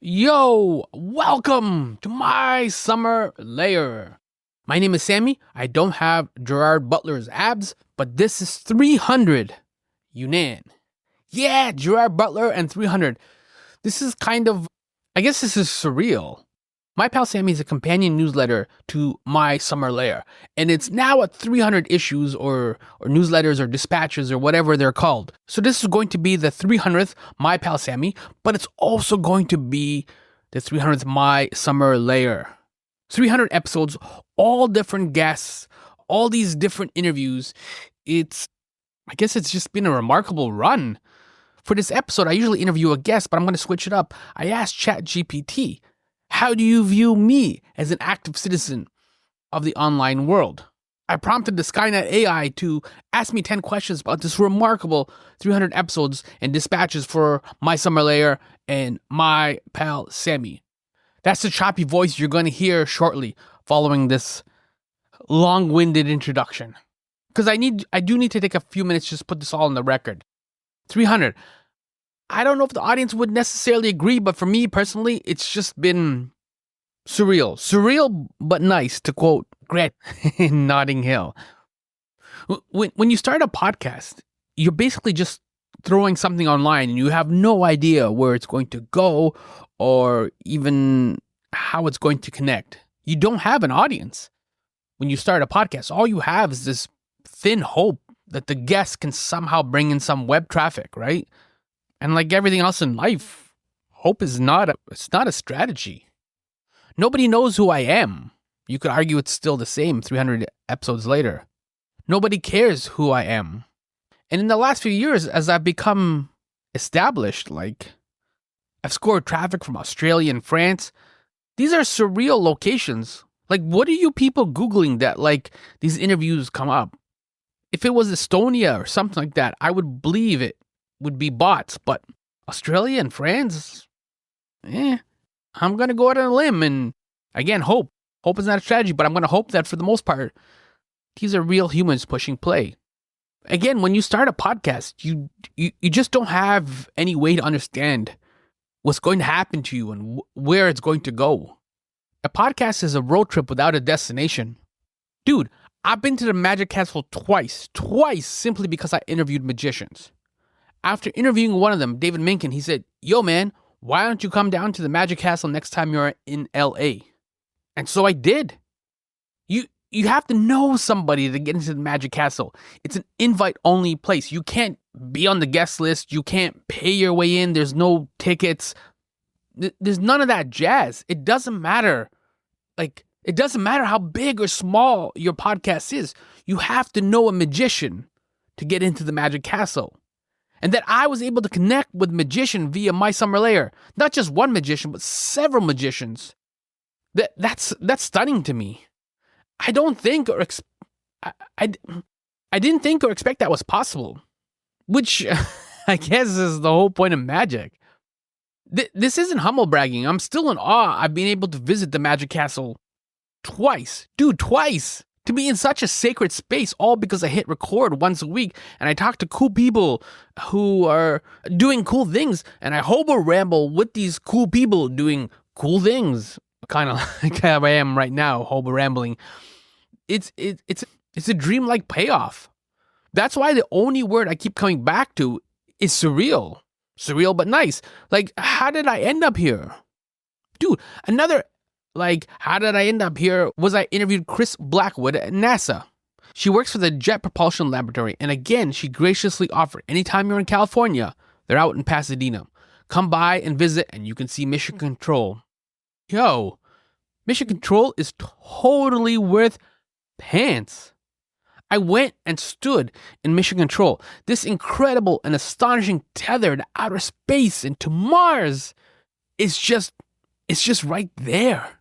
Yo, welcome to My Summer Lair. My name is Sammy. I don't have Gerard Butler's abs, but this is 300 Younan. Yeah, Gerard Butler and 300. This is this is surreal. My pal Sammy is a companion newsletter to My Summer Lair, and it's now at 300 issues or newsletters or dispatches or whatever they're called. So this is going to be the 300th My Pal Sammy, but it's also going to be the 300th My Summer Lair. 300 episodes, all different guests, all these different interviews. I guess it's just been a remarkable run. For this episode, I usually interview a guest, but I'm going to switch it up. I asked ChatGPT, how do you view me as an active citizen of the online world? I prompted the Skynet AI to ask me 10 questions about this remarkable 300 episodes and dispatches for My Summer Lair and My Pal Sammy. That's the choppy voice you're going to hear shortly following this long-winded introduction. Because I do need to take a few minutes just to put this all on the record. 300. I don't know if the audience would necessarily agree, but for me personally, it's just been surreal. Surreal, but nice, to quote Gret in Notting Hill. When you start a podcast, you're basically just throwing something online and you have no idea where it's going to go or even how it's going to connect. You don't have an audience. When you start a podcast, all you have is this thin hope that the guest can somehow bring in some web traffic, right? And like everything else in life, hope is not a strategy. Nobody knows who I am. You could argue it's still the same 300 episodes later. Nobody cares who I am. And in the last few years, as I've become established, like I've scored traffic from Australia and France, these are surreal locations. Like, what are you people Googling that like these interviews come up? If it was Estonia or something like that, I would believe it would be bots, but Australia and France, I'm going to go out on a limb and, again, hope. Hope is not a strategy, but I'm going to hope that for the most part, these are real humans pushing play. Again, when you start a podcast, you just don't have any way to understand what's going to happen to you and where it's going to go. A podcast is a road trip without a destination. Dude, I've been to the Magic Castle twice, simply because I interviewed magicians. After interviewing one of them, David Minkin, he said, yo man, why don't you come down to the Magic Castle next time you're in LA? And so I did. You have to know somebody to get into the Magic Castle. It's an invite-only place. You can't be on the guest list. You can't pay your way in. There's no tickets. There's none of that jazz. It doesn't matter. It doesn't matter how big or small your podcast is. You have to know a magician to get into the Magic Castle. And that I was able to connect with a magician via My Summer Lair. Not just one magician, but several magicians. That's stunning to me. I don't think or I didn't think or expect that was possible. Which I guess is the whole point of magic. This isn't humble bragging. I'm still in awe I've been able to visit the Magic Castle twice. Dude, twice. To be in such a sacred space, all because I hit record once a week and I talk to cool people who are doing cool things and I hobo ramble with these cool people doing cool things. Kind of like how I am right now, hobo rambling. It's a dreamlike payoff. That's why the only word I keep coming back to is surreal. Surreal but nice. Like, how did I end up here? Dude, how did I end up here was I interviewed Chris Blackwood at NASA. She works for the Jet Propulsion Laboratory, and again, she graciously offered anytime you're in California, they're out in Pasadena. Come by and visit, and you can see Mission Control. Yo, Mission Control is totally worth pants. I went and stood in Mission Control, this incredible and astonishing tether to outer space and to Mars. It's just right there.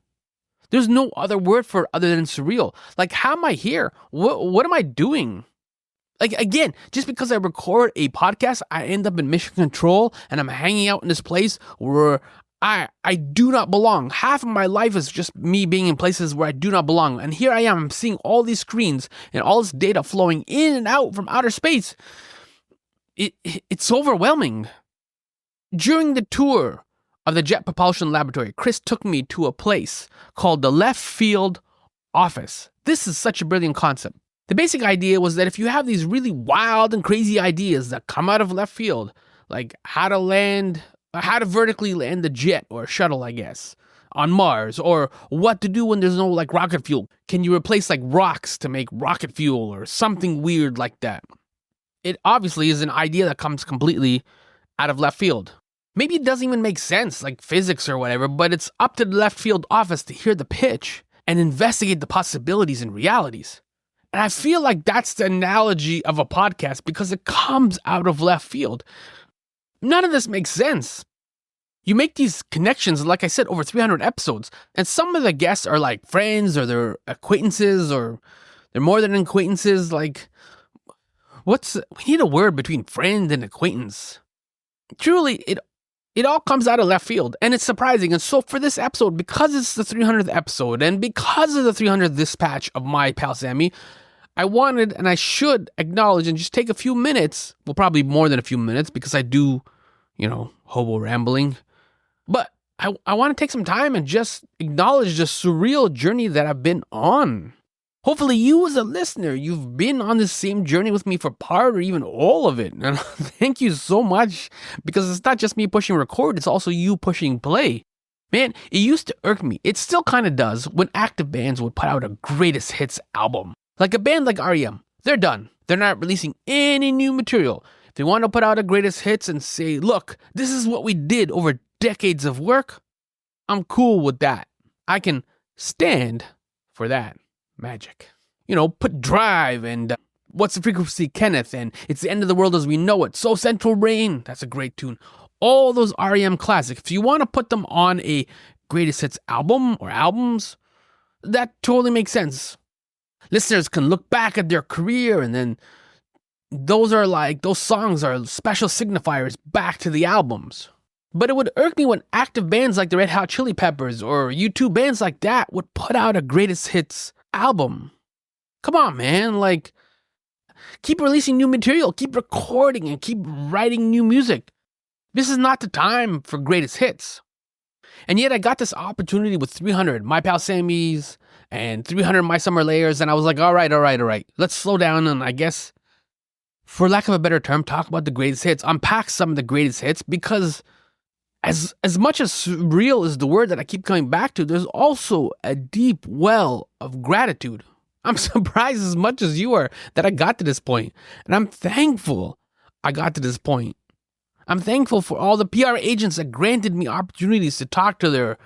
There's no other word for it other than surreal. Like, how am I here? What am I doing? Like, again, just because I record a podcast, I end up in Mission Control and I'm hanging out in this place where I do not belong. Half of my life is just me being in places where I do not belong. And here I am, I'm seeing all these screens and all this data flowing in and out from outer space. It's overwhelming. During the tour of the Jet Propulsion Laboratory, Chris took me to a place called the Left Field Office. This is such a brilliant concept. The basic idea was that if you have these really wild and crazy ideas that come out of left field, like how to vertically land the jet or shuttle, I guess, on Mars, or what to do when there's no like rocket fuel. Can you replace like rocks to make rocket fuel or something weird like that? It obviously is an idea that comes completely out of left field. Maybe it doesn't even make sense, like physics or whatever, but it's up to the left field office to hear the pitch and investigate the possibilities and realities. And I feel like that's the analogy of a podcast because it comes out of left field. None of this makes sense. You make these connections, like I said, over 300 episodes, and some of the guests are like friends or they're acquaintances or they're more than acquaintances. Like, we need a word between friend and acquaintance. Truly, it all comes out of left field, and it's surprising. And so for this episode, because it's the 300th episode, and because of the 300th dispatch of my pal Sammy, I wanted, and I should acknowledge and just take a few minutes, well, probably more than a few minutes, because I do, hobo rambling. But I want to take some time and just acknowledge the surreal journey that I've been on. Hopefully you as a listener, you've been on the same journey with me for part or even all of it. And thank you so much, because it's not just me pushing record, it's also you pushing play. Man, it used to irk me. It still kind of does when active bands would put out a greatest hits album. Like a band like REM, they're done. They're not releasing any new material. If they want to put out a greatest hits and say, look, this is what we did over decades of work, I'm cool with that. I can stand for that magic. Put Drive and What's the Frequency, Kenneth, and It's the End of the World as We Know It, So Central Rain, that's a great tune. All those REM classics, if you want to put them on a greatest hits album or albums, that totally makes sense. Listeners can look back at their career and then those songs are special signifiers back to the albums. But it would irk me when active bands like the Red Hot Chili Peppers or U2 bands like that would put out a greatest hits album. Come on, man, keep releasing new material, keep recording and keep writing new music. This is not the time for greatest hits. And yet I got this opportunity with 300 My Pal Sammy's and 300 My Summer Lairs, and I was like, all right. Let's slow down and I guess, for lack of a better term, talk about the greatest hits, unpack some of the greatest hits, because as much as surreal is the word that I keep coming back to, there's also a deep well of gratitude. I'm surprised as much as you are that I got to this point, and I'm thankful I got to this point. I'm thankful for all the PR agents that granted me opportunities to talk to their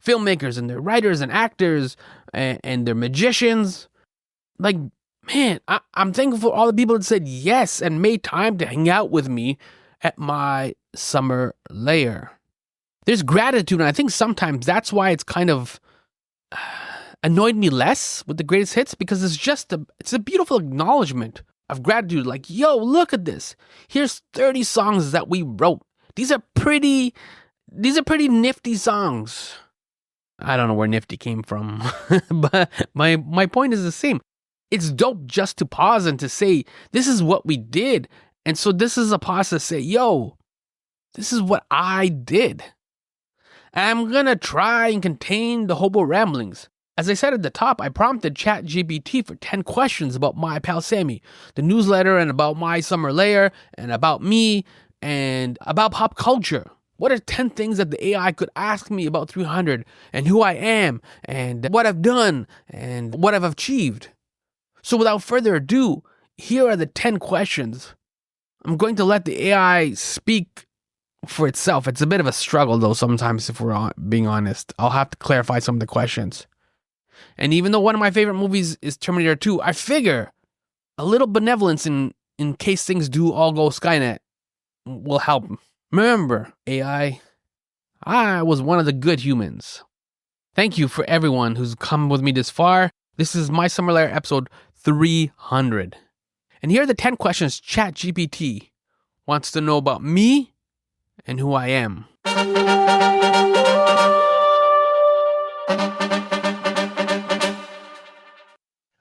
filmmakers and their writers and actors and their magicians. Man, I'm thankful for all the people that said yes and made time to hang out with me at My Summer Lair. There's gratitude, and I think sometimes that's why it's kind of annoyed me less with the greatest hits, because it's a beautiful acknowledgement of gratitude. Like, yo, look at this. Here's 30 songs that we wrote. These are pretty nifty songs. I don't know where nifty came from, but my point is the same. It's dope just to pause and to say, this is what we did. And so this is a pause to say, yo, this is what I did. And I'm going to try and contain the hobo ramblings. As I said at the top, I prompted ChatGPT for 10 questions about my pal Sammy, the newsletter, and about My Summer Lair, and about me, and about pop culture. What are 10 things that the AI could ask me about 300, and who I am, and what I've done, and what I've achieved? So without further ado, here are the 10 questions. I'm going to let the AI speak for itself. It's a bit of a struggle, though, sometimes, if we're being honest. I'll have to clarify some of the questions. And even though one of my favorite movies is Terminator 2, I figure a little benevolence in case things do all go Skynet will help. Remember, AI, I was one of the good humans. Thank you for everyone who's come with me this far. This is My Summer Lair episode 300. And here are the 10 questions ChatGPT wants to know about me and who I am.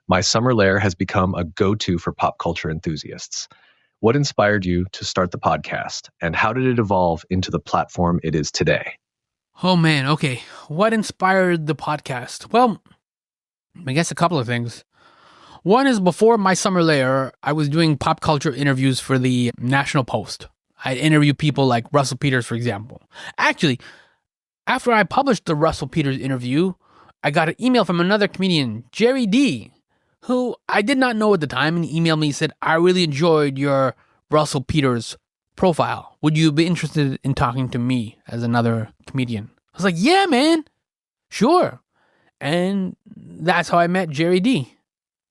My Summer Lair has become a go-to for pop culture enthusiasts. What inspired you to start the podcast, and how did it evolve into the platform it is today? Oh man, okay. What inspired the podcast? Well, I guess a couple of things. One is before My Summer Lair, I was doing pop culture interviews for the National Post. I'd interview people like Russell Peters, for example. Actually, after I published the Russell Peters interview, I got an email from another comedian, Jerry D, who I did not know at the time, and he emailed me and said, I really enjoyed your Russell Peters profile. Would you be interested in talking to me as another comedian? I was like, yeah, man, sure. And that's how I met Jerry D.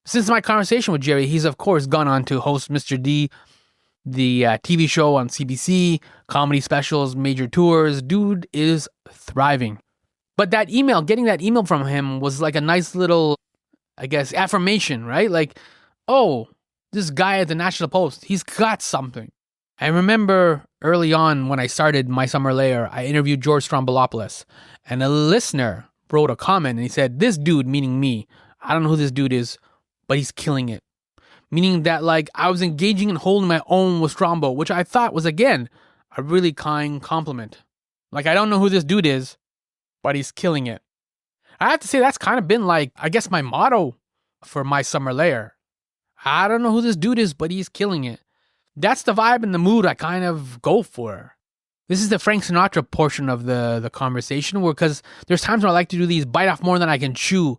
Since my conversation with Jerry, he's of course gone on to host Mr. D, the TV show on CBC, comedy specials, major tours. Dude is thriving. But that email, getting that email from him was like a nice little, I guess, affirmation, right? Like, oh, this guy at the National Post, he's got something. I remember early on when I started My Summer Lair, I interviewed George Strombolopoulos, and a listener wrote a comment and he said, this dude, meaning me, I don't know who this dude is, but he's killing it. Meaning that, like, I was engaging and holding my own with Strombo, which I thought was, again, a really kind compliment. Like, I don't know who this dude is, but he's killing it. I have to say that's kind of been, like, I guess my motto for My Summer Lair. I don't know who this dude is, but he's killing it. That's the vibe and the mood I kind of go for. This is the Frank Sinatra portion of the conversation, because there's times where I like to do these bite off more than I can chew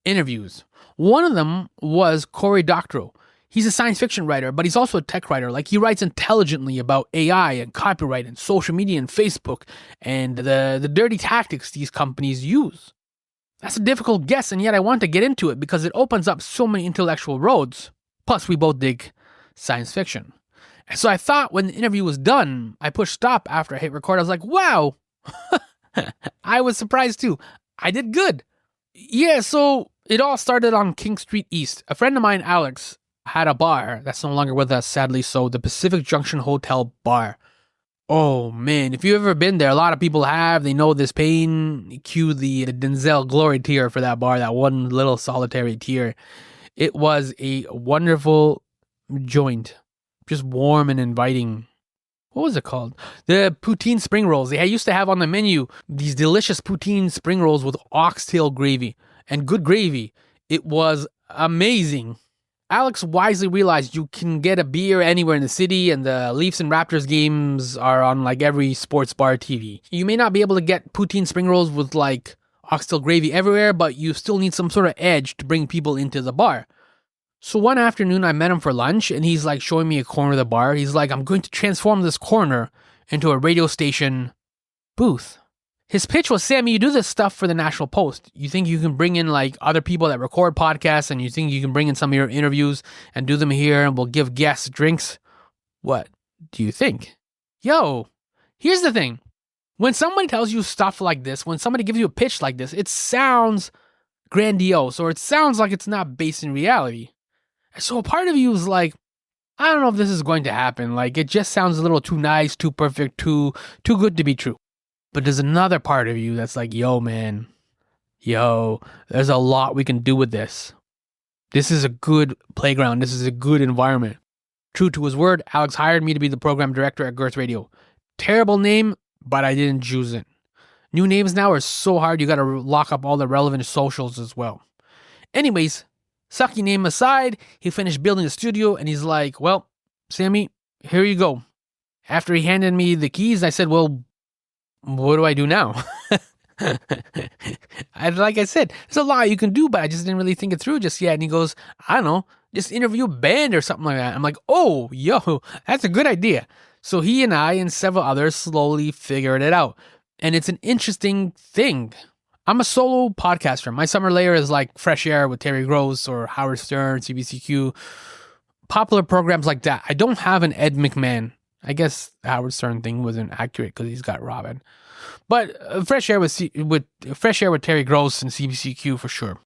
interviews. One of them was Cory Doctorow. He's a science fiction writer, but he's also a tech writer. Like, he writes intelligently about AI and copyright and social media and Facebook and the dirty tactics these companies use. That's a difficult guess, and yet I want to get into it because it opens up so many intellectual roads. Plus, we both dig science fiction. And so I thought when the interview was done, I pushed stop after I hit record. I was like, wow. I was surprised too. I did good. Yeah, so it all started on King Street East. A friend of mine, Alex, had a bar that's no longer with us, sadly so, the Pacific Junction Hotel Bar. Oh man, if you've ever been there, a lot of people have. They know this pain. Cue the Denzel Glory tier for that bar, that one little solitary tier. It was a wonderful joint. Just warm and inviting. What was it called? The poutine spring rolls. They used to have on the menu these delicious poutine spring rolls with oxtail gravy and good gravy. It was amazing. Alex wisely realized you can get a beer anywhere in the city, and the Leafs and Raptors games are on like every sports bar TV. You may not be able to get poutine spring rolls with like oxtail gravy everywhere, but you still need some sort of edge to bring people into the bar. So one afternoon I met him for lunch, and he's like showing me a corner of the bar. He's like, I'm going to transform this corner into a radio station booth. His pitch was, Sammy, you do this stuff for the National Post. You think you can bring in like other people that record podcasts, and you think you can bring in some of your interviews and do them here, and we'll give guests drinks? What do you think? Yo, here's the thing. When somebody tells you stuff like this, when somebody gives you a pitch like this, it sounds grandiose, or it sounds like it's not based in reality. So a part of you is like, I don't know if this is going to happen. Like, it just sounds a little too nice, too perfect, too good to be true. But there's another part of you that's like, yo, man, there's a lot we can do with this. This is a good playground. This is a good environment. True to his word, Alex hired me to be the program director at Girth Radio. Terrible name, but I didn't choose it. New names now are so hard, you gotta lock up all the relevant socials as well. Anyways, sucky name aside, he finished building the studio, and he's like, well, Sammy, here you go. After he handed me the keys, I said, well, what do I do now? Like I said, there's a lot you can do, but I just didn't really think it through just yet. And he goes, I don't know, just interview a band or something like that. I'm like, oh, yo, that's a good idea. So he and I and several others slowly figured it out. And it's an interesting thing. I'm a solo podcaster. My Summer Lair is like Fresh Air with Terry Gross or Howard Stern, CBCQ, popular programs like that. I don't have an Ed McMahon. I guess the Howard Stern thing wasn't accurate because he's got Robin. But Fresh Air with Terry Gross and CBCQ for sure.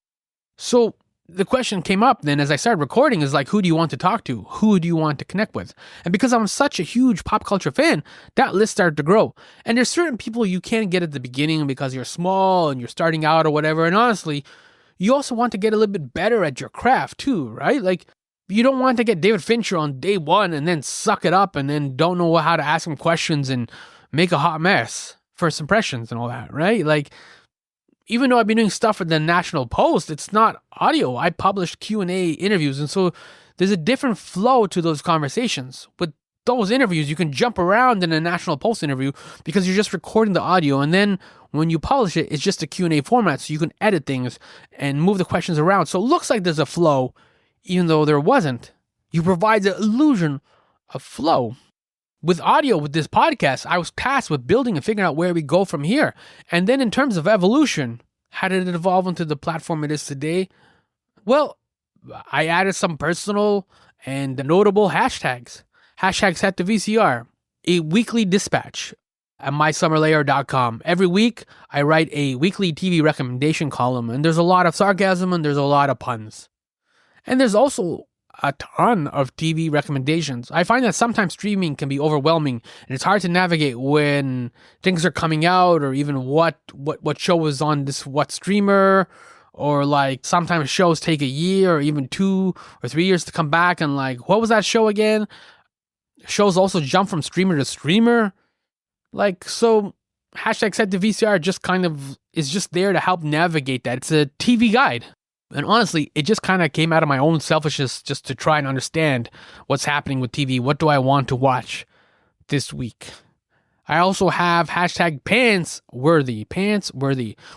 So the question came up then as I started recording is like, who do you want to talk to? Who do you want to connect with? And because I'm such a huge pop culture fan, that list started to grow. And there's certain people you can't get at the beginning because you're small and you're starting out or whatever. And honestly, you also want to get a little bit better at your craft too, right? Like, You don't want to get David Fincher on day one and then suck it up and then don't know how to ask him questions and make a hot mess. First impressions and all that, right? Like, even though I've been doing stuff for the National Post, it's not audio. I published Q&A interviews, and so there's a different flow to those conversations. With those interviews, you can jump around in a National Post interview because you're just recording the audio, and then when you publish it, it's just a Q&A format, so you can edit things and move the questions around. So it looks like there's a flow, even though there wasn't. You provide the illusion of flow. With audio, with this podcast, I was tasked with building and figuring out where we go from here. And then in terms of evolution, how did it evolve into the platform it is today? Well, I added some personal and notable hashtags. Hashtag set to VCR, a weekly dispatch at mysummerlair.com. Every week, I write a weekly TV recommendation column, and there's a lot of sarcasm and there's a lot of puns. And there's also a ton of TV recommendations. I find that sometimes streaming can be overwhelming and it's hard to navigate when things are coming out, or even what show is on this what streamer, or like sometimes shows take a year or even 2 or 3 years to come back, and like, what was that show again? Shows also jump from streamer to streamer. Like, so hashtag set to VCR just kind of is just there to help navigate that. It's a TV guide. And honestly, it just kind of came out of my own selfishness just to try and understand what's happening with TV. What do I want to watch this week? I also have hashtag pants worthy,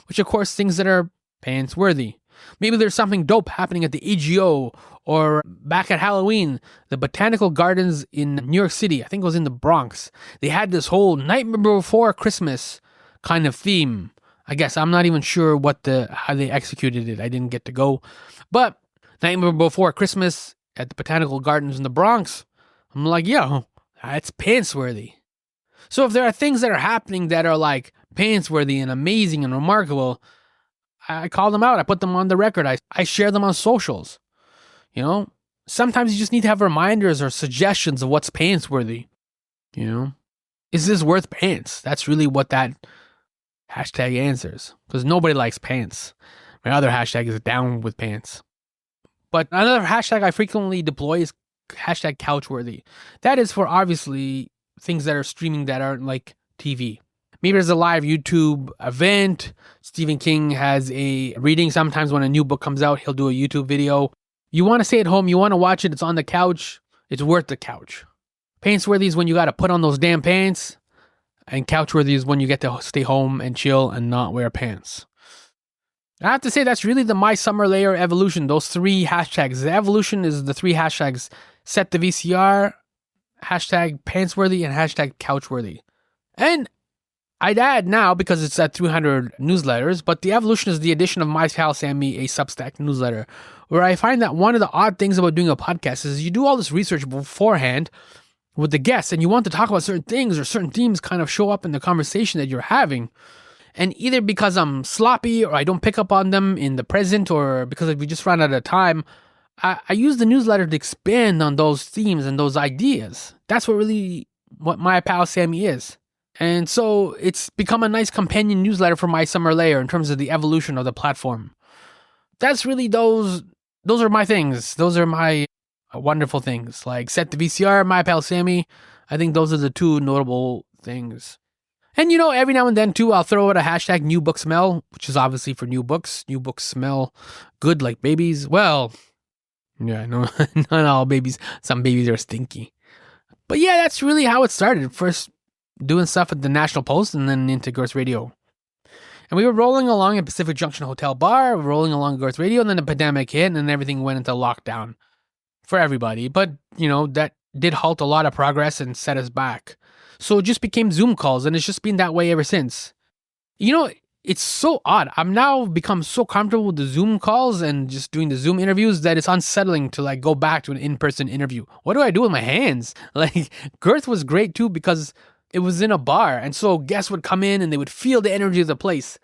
which of course things that are pants worthy. Maybe there's something dope happening at the AGO or back at Halloween, the Botanical Gardens in New York City. I think it was in the Bronx. They had this whole Nightmare Before Christmas kind of theme. I guess I'm not even sure how they executed it. I didn't get to go. But Nightmare Before Christmas at the Botanical Gardens in the Bronx, I'm like, yeah, that's pants-worthy. So if there are things that are happening that are like pants-worthy and amazing and remarkable, I call them out. I put them on the record. I share them on socials. You know, sometimes you just need to have reminders or suggestions of what's pants-worthy. You know, is this worth pants? That's really what that hashtag answers, because nobody likes pants. My other hashtag is down with pants. But another hashtag I frequently deploy is hashtag couchworthy. That is for obviously things that are streaming that aren't like TV. Maybe there's a live YouTube event. Stephen King has a reading. Sometimes when a new book comes out, he'll do a YouTube video. You want to stay at home, you want to watch it, it's on the couch, it's worth the couch. Pantsworthy is when you got to put on those damn pants. And couchworthy is when you get to stay home and chill and not wear pants. I have to say that's really the My Summer Lair evolution. Those 3 hashtags. The evolution is the 3 hashtags: set the VCR, hashtag pantsworthy, and hashtag couchworthy. And I'd add now, because it's at 300 newsletters, but the evolution is the addition of My Pal Sammy, a Substack newsletter, where I find that one of the odd things about doing a podcast is you do all this research beforehand with the guests, and you want to talk about certain things or certain themes kind of show up in the conversation that you're having. And either because I'm sloppy or I don't pick up on them in the present, or because we just ran out of time, I use the newsletter to expand on those themes and those ideas. That's what My Pal Sammy is. And so it's become a nice companion newsletter for My Summer Lair in terms of the evolution of the platform. That's really those are my things. Those are my wonderful things, like set the VCR, My Pal Sammy. I think those are the 2 notable things. And you know, every now and then too, I'll throw out a hashtag new book smell, which is obviously for new books. New books smell good like babies. Well, yeah, no, not all babies. Some babies are stinky. But yeah, that's really how it started. First doing stuff at the National Post and then into Girth Radio. And we were rolling along at Pacific Junction Hotel Bar, rolling along Girth Radio, and then the pandemic hit and everything went into lockdown for everybody. But, you know, that did halt a lot of progress and set us back. So it just became Zoom calls, and it's just been that way ever since. You know, it's so odd. I'm now become so comfortable with the Zoom calls and just doing the Zoom interviews that it's unsettling to like go back to an in-person interview. What do I do with my hands? Like, Girth was great too because it was in a bar, and so guests would come in and they would feel the energy of the place,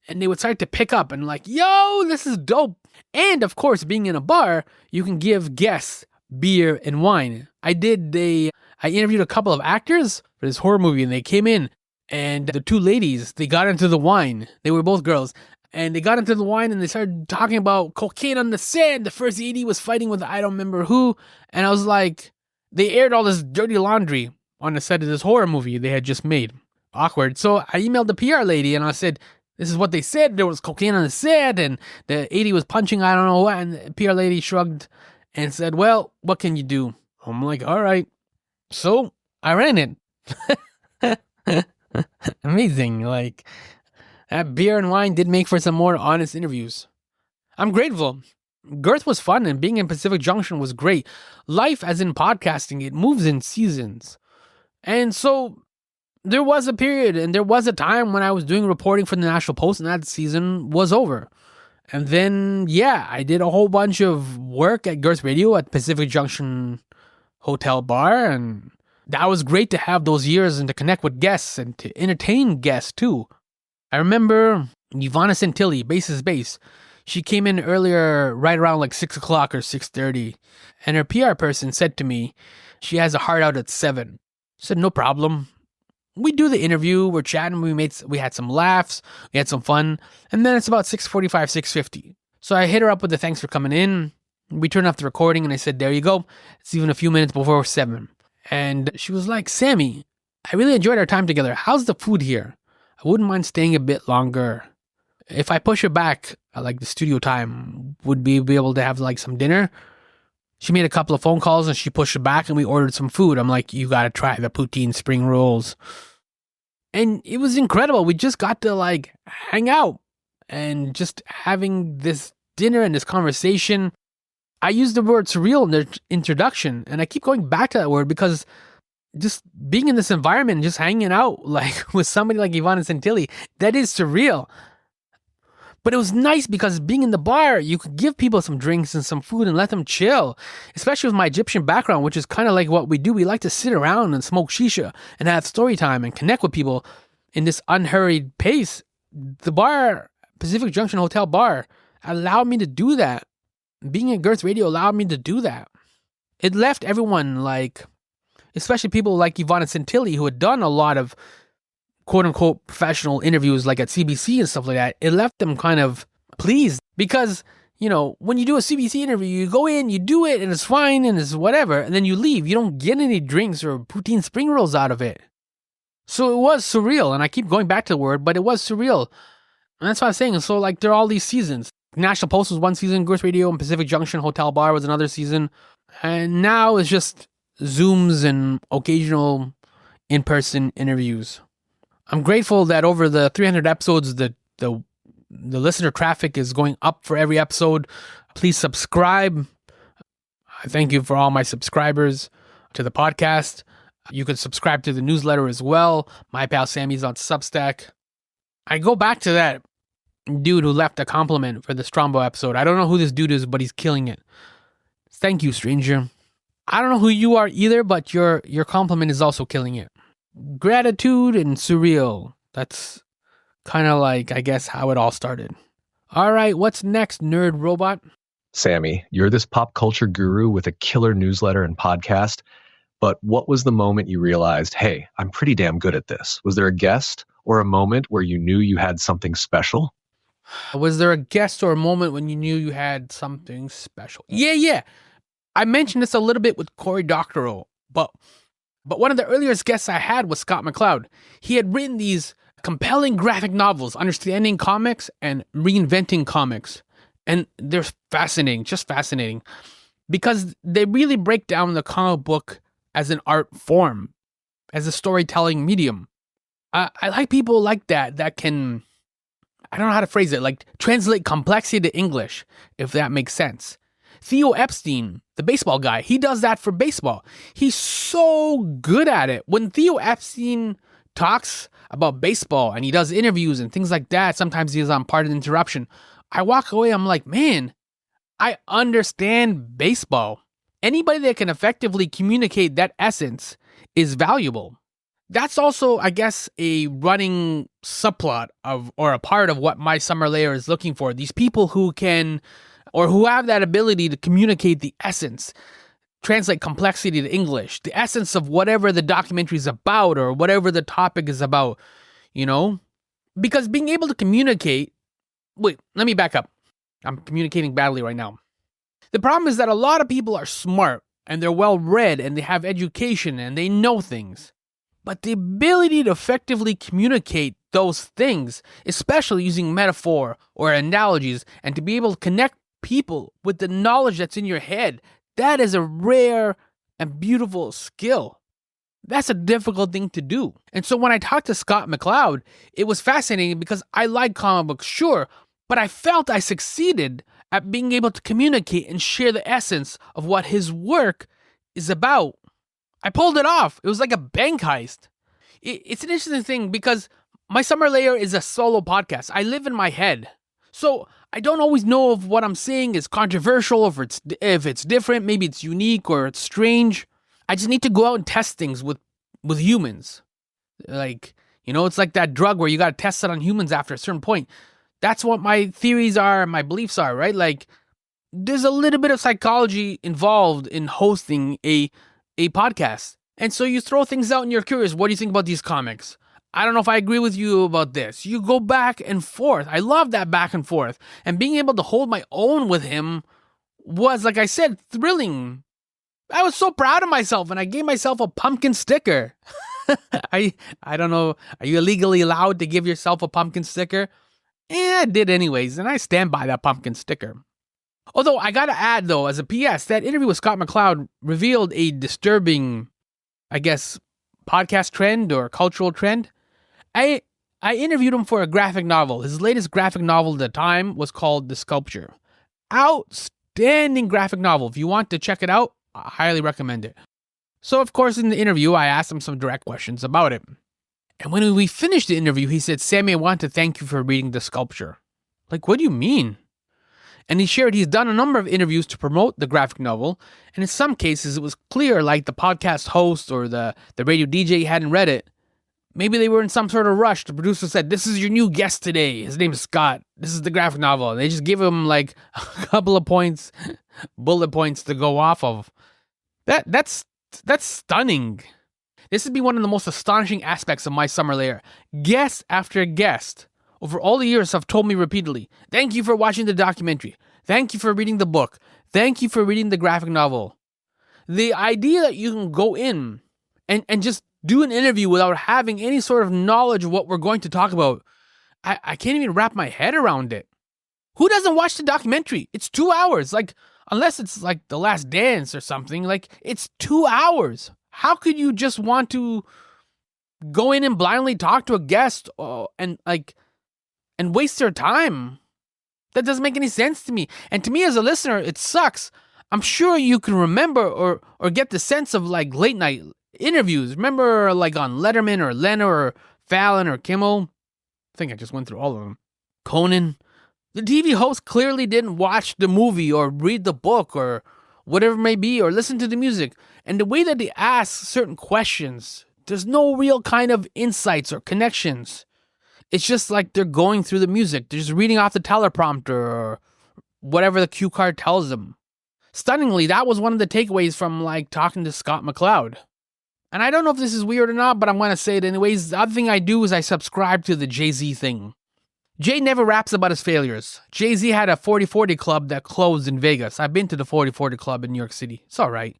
and they would start to pick up and like, yo, this is dope. And of course, being in a bar, you can give guests beer and wine. I interviewed a couple of actors for this horror movie, and they came in, and the 2 ladies, they got into the wine. They were both girls. And they got into the wine and they started talking about cocaine on the set. The first AD was fighting with I don't remember who. And I was like, they aired all this dirty laundry on the set of this horror movie they had just made. Awkward. So I emailed the PR lady and I said, this is what they said. There was cocaine on the set and the AD was punching I don't know what. And the PR lady shrugged and said, well, what can you do? I'm like, all right. So I ran it. Amazing. Like, that beer and wine did make for some more honest interviews. I'm grateful. Girth was fun and being in Pacific Junction was great. Life, as in podcasting, it moves in seasons. And so there was a period and there was a time when I was doing reporting for the National Post and that season was over. And then, I did a whole bunch of work at Girth Radio at Pacific Junction Hotel Bar. And that was great to have those years and to connect with guests and to entertain guests too. I remember Ivana Santilli, Bass's Bass. She came in earlier, right around like 6 o'clock or 6:30. And her PR person said to me, she has a heart out at 7. I said, no problem. We do the interview, we're chatting, we had some laughs, we had some fun. And then it's about 6:45, 6:50. So I hit her up with the thanks for coming in. We turned off the recording and I said, there you go. It's even a few minutes before 7. And she was like, Sammy, I really enjoyed our time together. How's the food here? I wouldn't mind staying a bit longer. If I push it back, like the studio time, would be able to have like some dinner. She made a couple of phone calls and she pushed it back and we ordered some food. I'm like, you got to try the poutine spring rolls. And it was incredible. We just got to like hang out and just having this dinner and this conversation. I used the word surreal in the introduction and I keep going back to that word because just being in this environment and just hanging out like with somebody like Ivana Santilli, that is surreal. But it was nice because being in the bar, you could give people some drinks and some food and let them chill. Especially with my Egyptian background, which is kind of like what we do. We like to sit around and smoke shisha and have story time and connect with people in this unhurried pace. The bar, Pacific Junction Hotel Bar, allowed me to do that. Being at Girth Radio allowed me to do that. It left everyone like, especially people like Ivana Santilli who had done a lot of quote-unquote professional interviews like at CBC and stuff like that. It left them kind of pleased because, when you do a CBC interview, you go in, you do it, and it's fine, and it's whatever, and then you leave. You don't get any drinks or poutine spring rolls out of it. So it was surreal, and I keep going back to the word, but it was surreal. And that's what I'm saying. So, like, there are all these seasons. National Post was one season, Girth Radio and Pacific Junction Hotel Bar was another season, and now it's just Zooms and occasional in-person interviews. I'm grateful that over the 300 episodes, the listener traffic is going up for every episode. Please subscribe. I thank you for all my subscribers to the podcast. You can subscribe to the newsletter as well. My pal Sammy's on Substack. I go back to that dude who left a compliment for the Strombo episode. I don't know who this dude is, but he's killing it. Thank you, stranger. I don't know who you are either, but your compliment is also killing it. Gratitude and surreal. That's kind of like, I guess, how it all started. All right, what's next, nerd robot? Sammy, you're this pop culture guru with a killer newsletter and podcast. But what was the moment you realized, hey, I'm pretty damn good at this? Was there a guest or a moment where you knew you had something special? Was there a guest or a moment when you knew you had something special? Yeah. I mentioned this a little bit with Cory Doctorow, but one of the earliest guests I had was Scott McCloud. He had written these compelling graphic novels, Understanding Comics and Reinventing Comics. And they're fascinating, just fascinating, because they really break down the comic book as an art form, as a storytelling medium. I like people like that can, I don't know how to phrase it, like translate complexity to English, if that makes sense. Theo Epstein, the baseball guy, he does that for baseball. He's so good at it. When Theo Epstein talks about baseball and he does interviews and things like that, sometimes he's on Part of the Interruption, I walk away, I'm like, man, I understand baseball. Anybody that can effectively communicate that essence is valuable. That's also, I guess, a running subplot of, or a part of what My Summer Lair is looking for. These people who can, or who have that ability to communicate the essence, translate complexity to English, the essence of whatever the documentary is about or whatever the topic is about, Because being able to communicate wait, let me back up. I'm communicating badly right now. The problem is that a lot of people are smart and they're well read and they have education and they know things. But the ability to effectively communicate those things, especially using metaphor or analogies, and to be able to connect people with the knowledge that's in your head, that is a rare and beautiful skill. That's a difficult thing to do. And so when I talked to Scott McCloud, it was fascinating because I like comic books, sure, but I felt I succeeded at being able to communicate and share the essence of what his work is about. I pulled it off. It was like a bank heist. It's an interesting thing because My Summer Lair is a solo podcast. I live in my head. So I don't always know if what I'm saying is controversial, if it's different, maybe it's unique or it's strange. I just need to go out and test things with humans. Like, it's like that drug where you got to test it on humans after a certain point. That's what my theories are, my beliefs are, right? Like, there's a little bit of psychology involved in hosting a podcast. And so you throw things out and you're curious, what do you think about these comics? I don't know if I agree with you about this. You go back and forth. I love that back and forth. And being able to hold my own with him was, like I said, thrilling. I was so proud of myself and I gave myself a pumpkin sticker. I don't know. Are you legally allowed to give yourself a pumpkin sticker? I did anyways, and I stand by that pumpkin sticker. Although I gotta add though, as a PS, that interview with Scott McCloud revealed a disturbing, I guess, podcast trend or cultural trend. I interviewed him for a graphic novel. His latest graphic novel at the time was called The Sculpture. Outstanding graphic novel. If you want to check it out, I highly recommend it. So, of course, in the interview, I asked him some direct questions about it. And when we finished the interview, he said, "Sammy, I want to thank you for reading The Sculpture." Like, what do you mean? And he shared he's done a number of interviews to promote the graphic novel, and in some cases it was clear, like the podcast host or the radio DJ hadn't read it. Maybe they were in some sort of rush. The producer said, "This is your new guest today. His name is Scott. This is the graphic novel." And they just give him like a couple of points, bullet points to go off of. That's stunning. This would be one of the most astonishing aspects of My Summer Lair. Guest after guest over all the years have told me repeatedly, "Thank you for watching the documentary. Thank you for reading the book. Thank you for reading the graphic novel." The idea that you can go in and just do an interview without having any sort of knowledge of what we're going to talk about, I can't even wrap my head around it. Who doesn't watch the documentary? It's 2 hours. Like, unless it's like The Last Dance or something, like, it's 2 hours. How could you just want to go in and blindly talk to a guest and waste their time? That doesn't make any sense to me. And to me as a listener, it sucks. I'm sure you can remember or get the sense of like late night interviews. Remember like on Letterman or Leno or Fallon or Kimmel? I think I just went through all of them. Conan. The TV host clearly didn't watch the movie or read the book or whatever it may be or listen to the music. And the way that they ask certain questions, there's no real kind of insights or connections. It's just like they're going through the music. They're just reading off the teleprompter or whatever the cue card tells them. Stunningly, that was one of the takeaways from like talking to Scott McCloud. And I don't know if this is weird or not, but I'm going to say it anyways. The other thing I do is I subscribe to the Jay-Z thing. Jay never raps about his failures. Jay-Z had a 40/40 club that closed in Vegas. I've been to the 40/40 club in New York City. It's all right.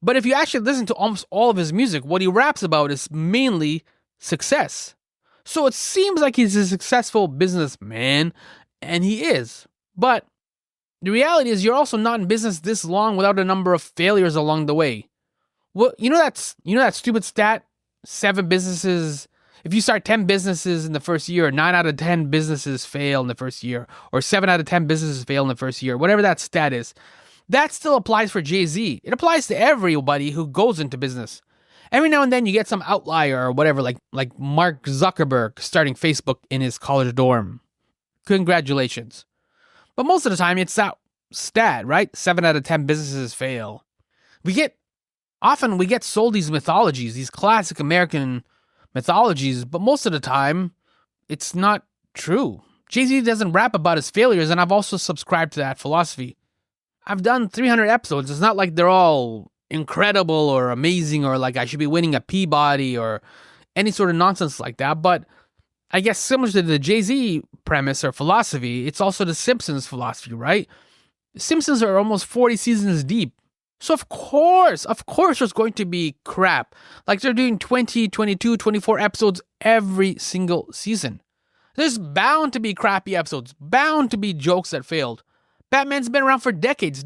But if you actually listen to almost all of his music, what he raps about is mainly success. So it seems like he's a successful businessman, and he is. But the reality is you're also not in business this long without a number of failures along the way. Well, you know that stupid stat? 7 businesses. If you start 10 businesses in the first year, 9 out of 10 businesses fail in the first year, or 7 out of 10 businesses fail in the first year, whatever that stat is. That still applies for Jay-Z. It applies to everybody who goes into business. Every now and then you get some outlier or whatever, like Mark Zuckerberg starting Facebook in his college dorm. Congratulations. But most of the time it's that stat, right? 7 out of 10 businesses fail. We get sold these mythologies, these classic American mythologies, but most of the time it's not true. Jay-Z doesn't rap about his failures, and I've also subscribed to that philosophy. I've done 300 episodes. It's not like they're all incredible or amazing or like I should be winning a Peabody or any sort of nonsense like that. But I guess similar to the Jay-Z premise or philosophy, it's also the Simpsons philosophy, right? The Simpsons are almost 40 seasons deep. So of course, there's going to be crap. Like they're doing 20, 22, 24 episodes every single season. There's bound to be crappy episodes, bound to be jokes that failed. Batman's been around for decades,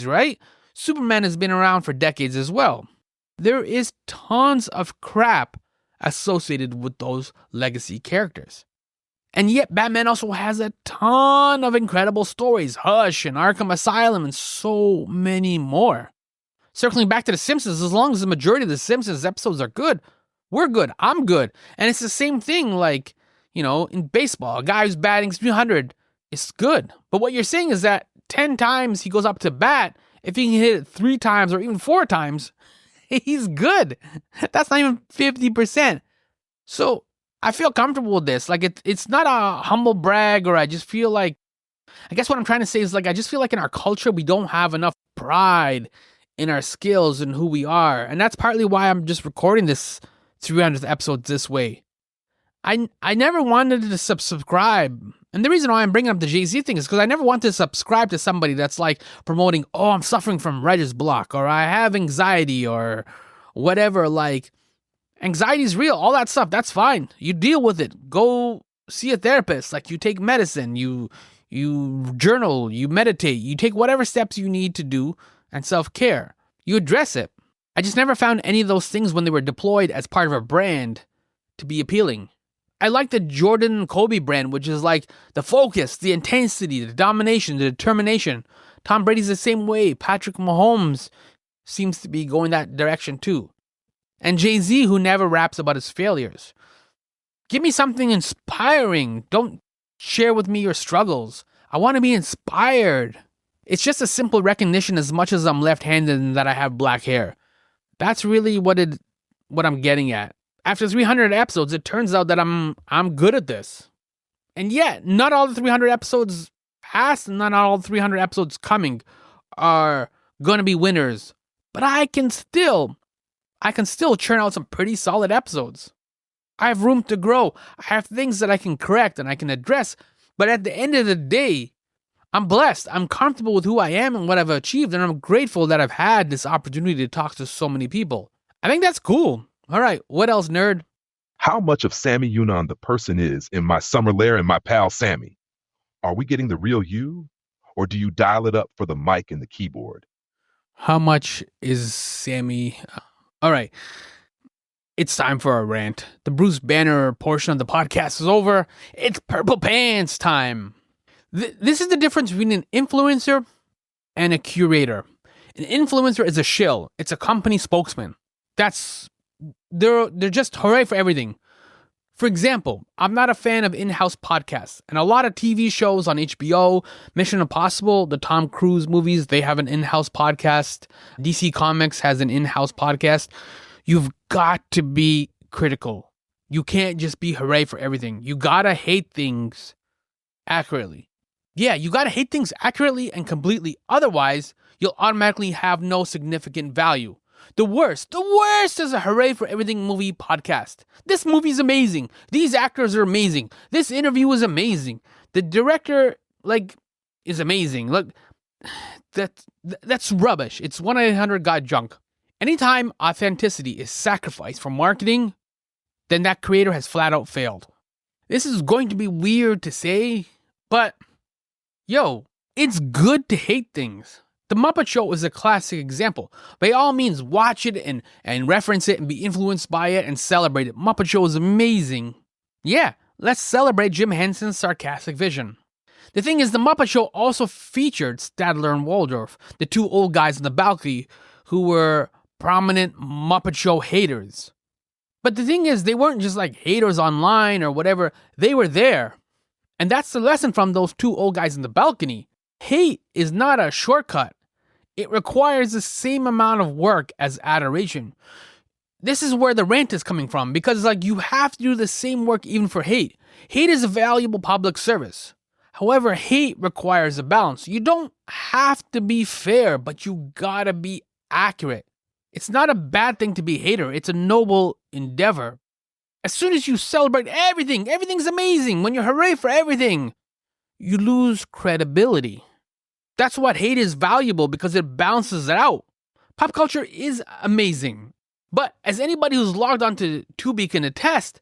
right? Superman has been around for decades as well. There is tons of crap associated with those legacy characters. And yet Batman also has a ton of incredible stories, Hush and Arkham Asylum and so many more. Circling back to The Simpsons, as long as the majority of The Simpsons episodes are good, we're good, I'm good. And it's the same thing like, in baseball, a guy who's batting 300 is good. But what you're saying is that 10 times he goes up to bat, if he can hit it 3 times or even 4 times, he's good. That's not even 50%. So I feel comfortable with this. Like it's not a humble brag, or I just feel like, I guess what I'm trying to say is like, I just feel like in our culture, we don't have enough pride in our skills and who we are. And that's partly why I'm just recording this 300th episode this way. I never wanted to subscribe. And the reason why I'm bringing up the Jay-Z thing is because I never want to subscribe to somebody that's like promoting, oh, I'm suffering from writer's block, or I have anxiety, or whatever. Like, anxiety is real, all that stuff, that's fine. You deal with it. Go see a therapist. Like, you take medicine, you journal, you meditate, you take whatever steps you need to do, and self-care. You address it. I just never found any of those things when they were deployed as part of a brand to be appealing. I like the Jordan and Kobe brand, which is like the focus, the intensity, the domination, the determination. Tom Brady's the same way. Patrick Mahomes seems to be going that direction too. And Jay-Z, who never raps about his failures. Give me something inspiring. Don't share with me your struggles. I want to be inspired. It's just a simple recognition as much as I'm left-handed and that I have black hair. That's really what I'm getting at. After 300 episodes, it turns out that I'm good at this. And yet, not all the 300 episodes past and not all the 300 episodes coming are going to be winners. But I can still churn out some pretty solid episodes. I have room to grow. I have things that I can correct and I can address. But at the end of the day, I'm blessed. I'm comfortable with who I am and what I've achieved. And I'm grateful that I've had this opportunity to talk to so many people. I think that's cool. All right, what else, nerd? How much of Sammy Younan the person is in My Summer Lair and My Pal Sammy? Are we getting the real you? Or do you dial it up for the mic and the keyboard? How much is Sammy? All right, it's time for a rant. The Bruce Banner portion of the podcast is over. It's Purple Pants time. This is the difference between an influencer and a curator. An influencer is a shill. It's a company spokesman. They're just hooray for everything. For example, I'm not a fan of in-house podcasts, and a lot of TV shows on HBO, Mission Impossible, the Tom Cruise movies, they have an in-house podcast. DC Comics has an in-house podcast. You've got to be critical. You can't just be hooray for everything. You gotta hate things accurately. Yeah, you gotta hate things accurately and completely. Otherwise, you'll automatically have no significant value. The worst is a hooray for everything movie podcast. This movie's amazing. These actors are amazing. This interview is amazing. The director, is amazing. Look, that's rubbish. It's 1-800-GOT junk. Anytime authenticity is sacrificed for marketing, then that creator has flat out failed. This is going to be weird to say, but it's good to hate things. The Muppet Show is a classic example. By all means, watch it and reference it and be influenced by it and celebrate it. Muppet Show is amazing. Yeah, let's celebrate Jim Henson's sarcastic vision. The thing is, the Muppet Show also featured Statler and Waldorf, the two old guys on the balcony who were prominent Muppet Show haters. But the thing is, they weren't just like haters online or whatever. They were there. And that's the lesson from those two old guys in the balcony. Hate is not a shortcut. It requires the same amount of work as adoration. This is where the rant is coming from, because you have to do the same work even for hate. Hate is a valuable public service. However, hate requires a balance. You don't have to be fair, but you gotta be accurate. It's not a bad thing to be a hater. It's a noble endeavor. As soon as you celebrate everything, everything's amazing. When you hooray for everything, you lose credibility. That's what hate is valuable, because it balances it out. Pop culture is amazing. But as anybody who's logged onto Tubi can attest,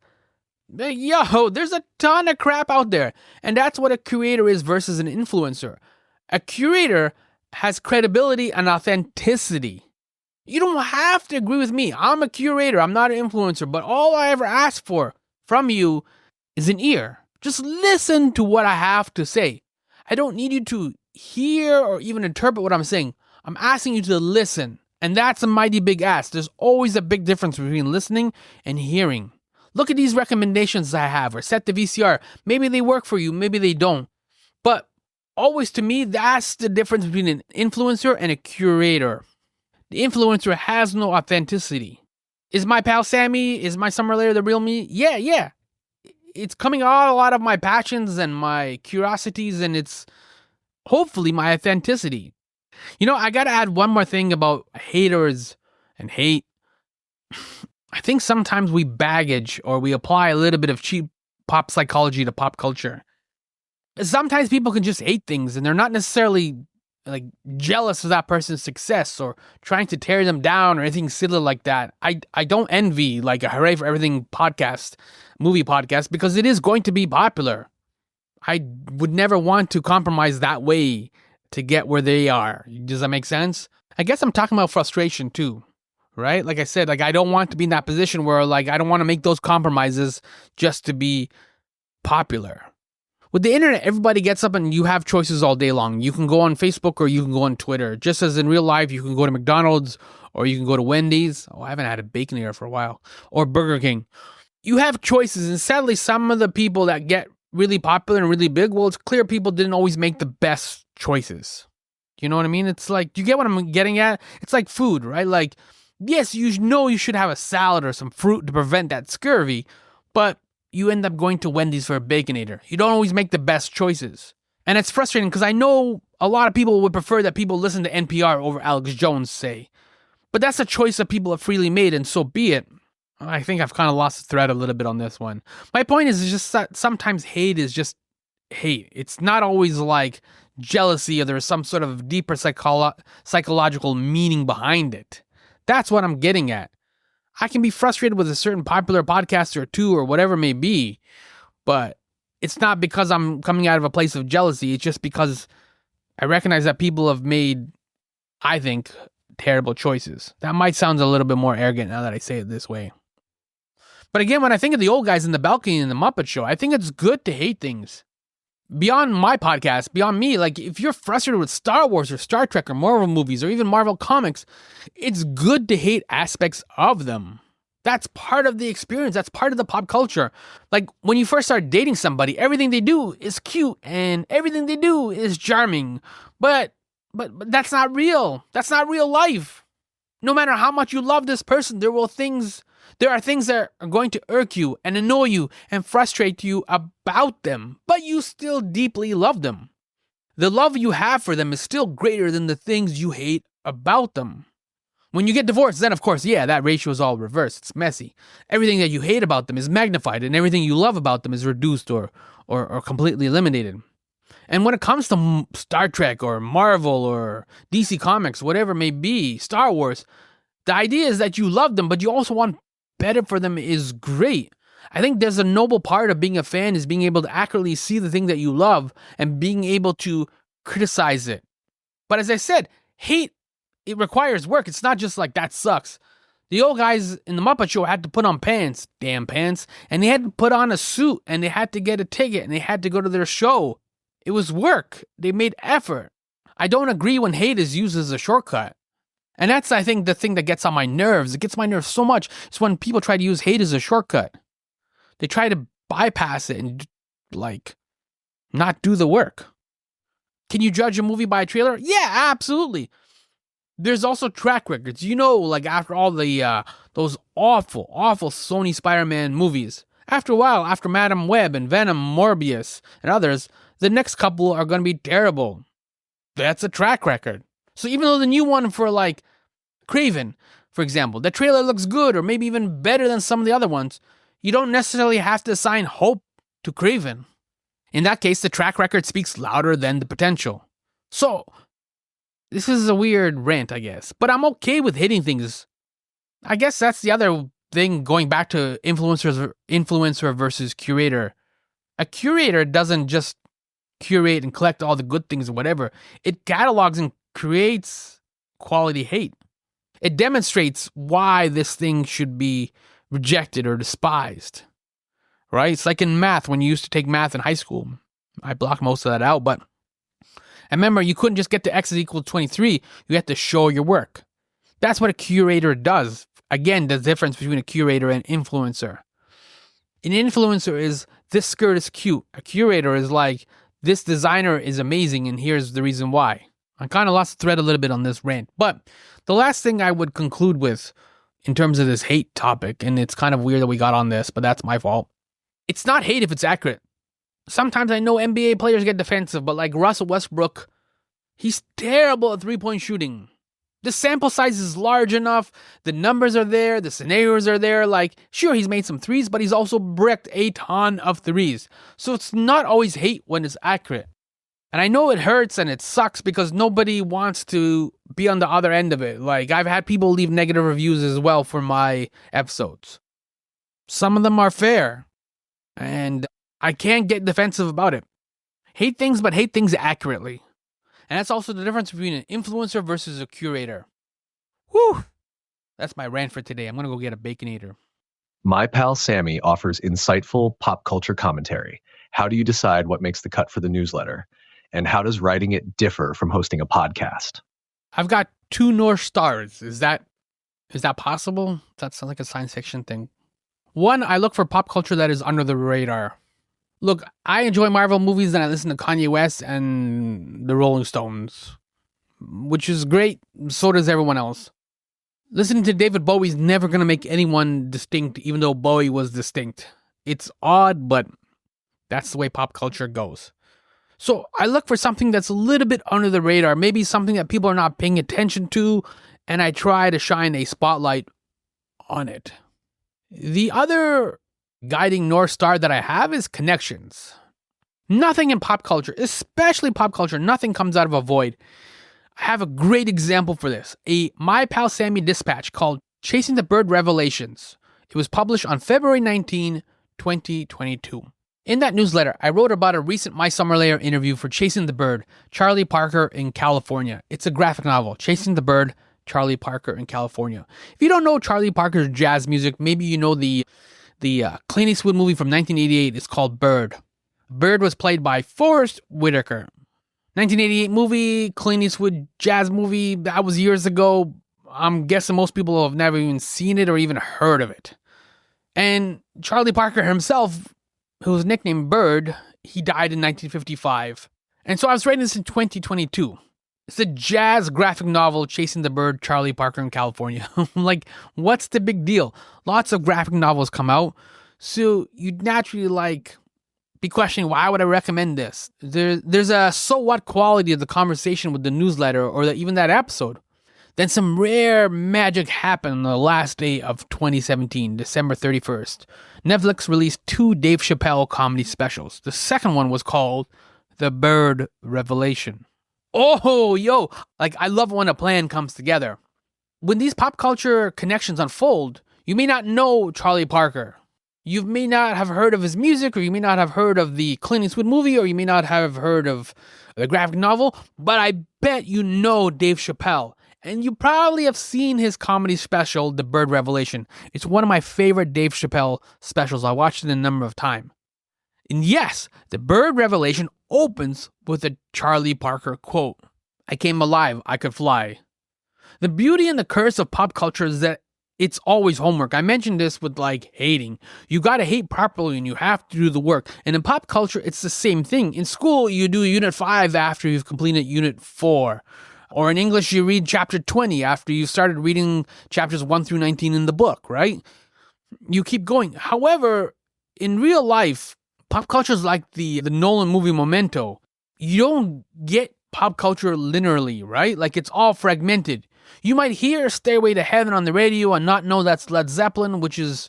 there's a ton of crap out there. And that's what a curator is versus an influencer. A curator has credibility and authenticity. You don't have to agree with me. I'm a curator. I'm not an influencer. But all I ever ask for from you is an ear. Just listen to what I have to say. I don't need you to hear or even interpret what I'm saying. I'm asking you to listen. And that's a mighty big ask. There's always a big difference between listening and hearing. Look at these recommendations I have, or set the VCR. Maybe they work for you, maybe they don't. But always, to me, that's the difference between an influencer and a curator. The influencer has no authenticity. Is my pal Sammy, is My Summer Lair the real me? Yeah. It's coming out a lot of my passions and my curiosities, and it's hopefully my authenticity. I gotta add one more thing about haters and hate. I think sometimes we baggage, or we apply a little bit of cheap pop psychology to pop culture. Sometimes people can just hate things, and they're not necessarily jealous of that person's success or trying to tear them down or anything silly like that. I don't envy a Hooray for Everything movie podcast, because it is going to be popular. I would never want to compromise that way to get where they are. Does that make sense? I guess I'm talking about frustration too, right? Like I said, I don't want to be in that position where I don't want to make those compromises just to be popular. With the internet, everybody gets up and you have choices all day long. You can go on Facebook or you can go on Twitter. Just as in real life, you can go to McDonald's or you can go to Wendy's. I haven't had a Baconator for a while. Or Burger King. You have choices, and sadly, some of the people that get really popular and really big, well, it's clear people didn't always make the best choices. You know what I mean? It's you get what I'm getting at? It's like food, right? Yes, you should have a salad or some fruit to prevent that scurvy, but you end up going to Wendy's for a Baconator. You don't always make the best choices. And it's frustrating, because I know a lot of people would prefer that people listen to NPR over Alex Jones, say. But that's a choice that people have freely made, and so be it. I think I've kind of lost the thread a little bit on this one. My point is just that sometimes hate is just hate. It's not always jealousy, or there's some sort of deeper psychological meaning behind it. That's what I'm getting at. I can be frustrated with a certain popular podcaster or two or whatever it may be, but it's not because I'm coming out of a place of jealousy. It's just because I recognize that people have made, I think, terrible choices. That might sound a little bit more arrogant now that I say it this way. But again, when I think of the old guys in the balcony and the Muppet Show, I think it's good to hate things. Beyond my podcast, beyond me, if you're frustrated with Star Wars or Star Trek or Marvel movies or even Marvel comics, it's good to hate aspects of them. That's part of the experience. That's part of the pop culture. When you first start dating somebody, everything they do is cute and everything they do is charming. But that's not real. That's not real life. No matter how much you love this person, there are things that are going to irk you and annoy you and frustrate you about them, but you still deeply love them. The love you have for them is still greater than the things you hate about them. When you get divorced, then of course, that ratio is all reversed. It's messy. Everything that you hate about them is magnified, and everything you love about them is reduced or completely eliminated. And when it comes to Star Trek or Marvel or DC Comics, whatever it may be, Star Wars, the idea is that you love them, but you also want better for them is great. I think there's a noble part of being a fan is being able to accurately see the thing that you love and being able to criticize it. But as I said, hate, it requires work. It's not just that sucks. The old guys in the Muppet Show had to put on pants, damn pants, and they had to put on a suit, and they had to get a ticket, and they had to go to their show. It was work. They made effort. I don't agree when hate is used as a shortcut. And that's, I think, the thing that gets on my nerves. It gets my nerves so much. It's when people try to use hate as a shortcut. They try to bypass it and, not do the work. Can you judge a movie by a trailer? Yeah, absolutely. There's also track records. After all those awful Sony Spider-Man movies, after a while, after Madam Web and Venom, Morbius, and others, the next couple are going to be terrible. That's a track record. So even though the new one for Craven, for example, the trailer looks good or maybe even better than some of the other ones, You don't necessarily have to assign hope to Craven. In that case, the track record speaks louder than the potential. So, this is a weird rant, I guess, but I'm okay with hating things. I guess that's the other thing, going back to influencer versus curator. A curator doesn't just curate and collect all the good things or whatever. It catalogs and creates quality hate. It demonstrates why this thing should be rejected or despised. Right? It's like in math, when you used to take math in high school. I blocked most of that out, but I remember you couldn't just get to x is equal to 23. You had to show your work. That's what a curator does. Again, the difference between a curator and influencer. An influencer is, this skirt is cute. A curator is like, this designer is amazing and here's the reason why. I kind of lost the thread a little bit on this rant. But the last thing I would conclude with in terms of this hate topic, and it's kind of weird that we got on this, but that's my fault. It's not hate if it's accurate. Sometimes I know NBA players get defensive, but like Russell Westbrook, he's terrible at three-point shooting. The sample size is large enough, the numbers are there, the scenarios are there. Like, sure, he's made some threes, but he's also bricked a ton of threes. So it's not always hate when it's accurate. And I know it hurts and it sucks because nobody wants to be on the other end of it. Like, I've had people leave negative reviews as well for my episodes. Some of them are fair, and I can't get defensive about it. Hate things, but hate things accurately. And that's also the difference between an influencer versus a curator. Whew! That's my rant for today. I'm going to go get a Baconator. My pal Sammy offers insightful pop culture commentary. How do you decide what makes the cut for the newsletter? And how does writing it differ from hosting a podcast? I've got 2 North Stars. Is that possible? That sounds like a science fiction thing. 1, I look for pop culture that is under the radar. Look, I enjoy Marvel movies and I listen to Kanye West and the Rolling Stones, which is great. So does everyone else. Listening to David Bowie's never going to make anyone distinct, even though Bowie was distinct. It's odd, but that's the way pop culture goes. So I look for something that's a little bit under the radar, maybe something that people are not paying attention to, and I try to shine a spotlight on it. The other guiding North Star that I have is connections. Nothing in pop culture, especially pop culture, nothing comes out of a void. I have a great example for this. A My Pal Sammy dispatch called Chasing the Bird Revelations. It was published on February 19, 2022. In that newsletter, I wrote about a recent My Summer Lair interview for Chasing the Bird, Charlie Parker in California. It's a graphic novel, Chasing the Bird, Charlie Parker in California. If you don't know Charlie Parker's jazz music, maybe you know the Clint Eastwood movie from 1988. It's called Bird. Bird was played by Forrest Whitaker. 1988 movie, Clint Eastwood jazz movie, that was years ago. I'm guessing most people have never even seen it or even heard of it. And Charlie Parker himself, who was nicknamed Bird, he died in 1955. And so I was writing this in 2022. It's a jazz graphic novel, Chasing the Bird, Charlie Parker in California. Like, what's the big deal? Lots of graphic novels come out, so you'd naturally be questioning, why would I recommend this? There's a so what quality of the conversation with the newsletter or even that episode. Then some rare magic happened on the last day of 2017, December 31st. Netflix released 2 Dave Chappelle comedy specials. The second one was called The Bird Revelation. Oh, yo, I love when a plan comes together. When these pop culture connections unfold, you may not know Charlie Parker. You may not have heard of his music, or you may not have heard of the Clint Eastwood movie, or you may not have heard of the graphic novel, but I bet you know Dave Chappelle. And you probably have seen his comedy special, The Bird Revelation. It's one of my favorite Dave Chappelle specials. I watched it a number of times. And yes, The Bird Revelation opens with a Charlie Parker quote. I came alive, I could fly. The beauty and the curse of pop culture is that it's always homework. I mentioned this with hating. You gotta hate properly and you have to do the work. And in pop culture, it's the same thing. In school, you do Unit 5 after you've completed Unit 4. Or in English, you read chapter 20 after you started reading chapters 1 through 19 in the book, right? You keep going. However, in real life, pop culture is like the Nolan movie Memento. You don't get pop culture linearly, right? It's all fragmented. You might hear Stairway to Heaven on the radio and not know that's Led Zeppelin, which is,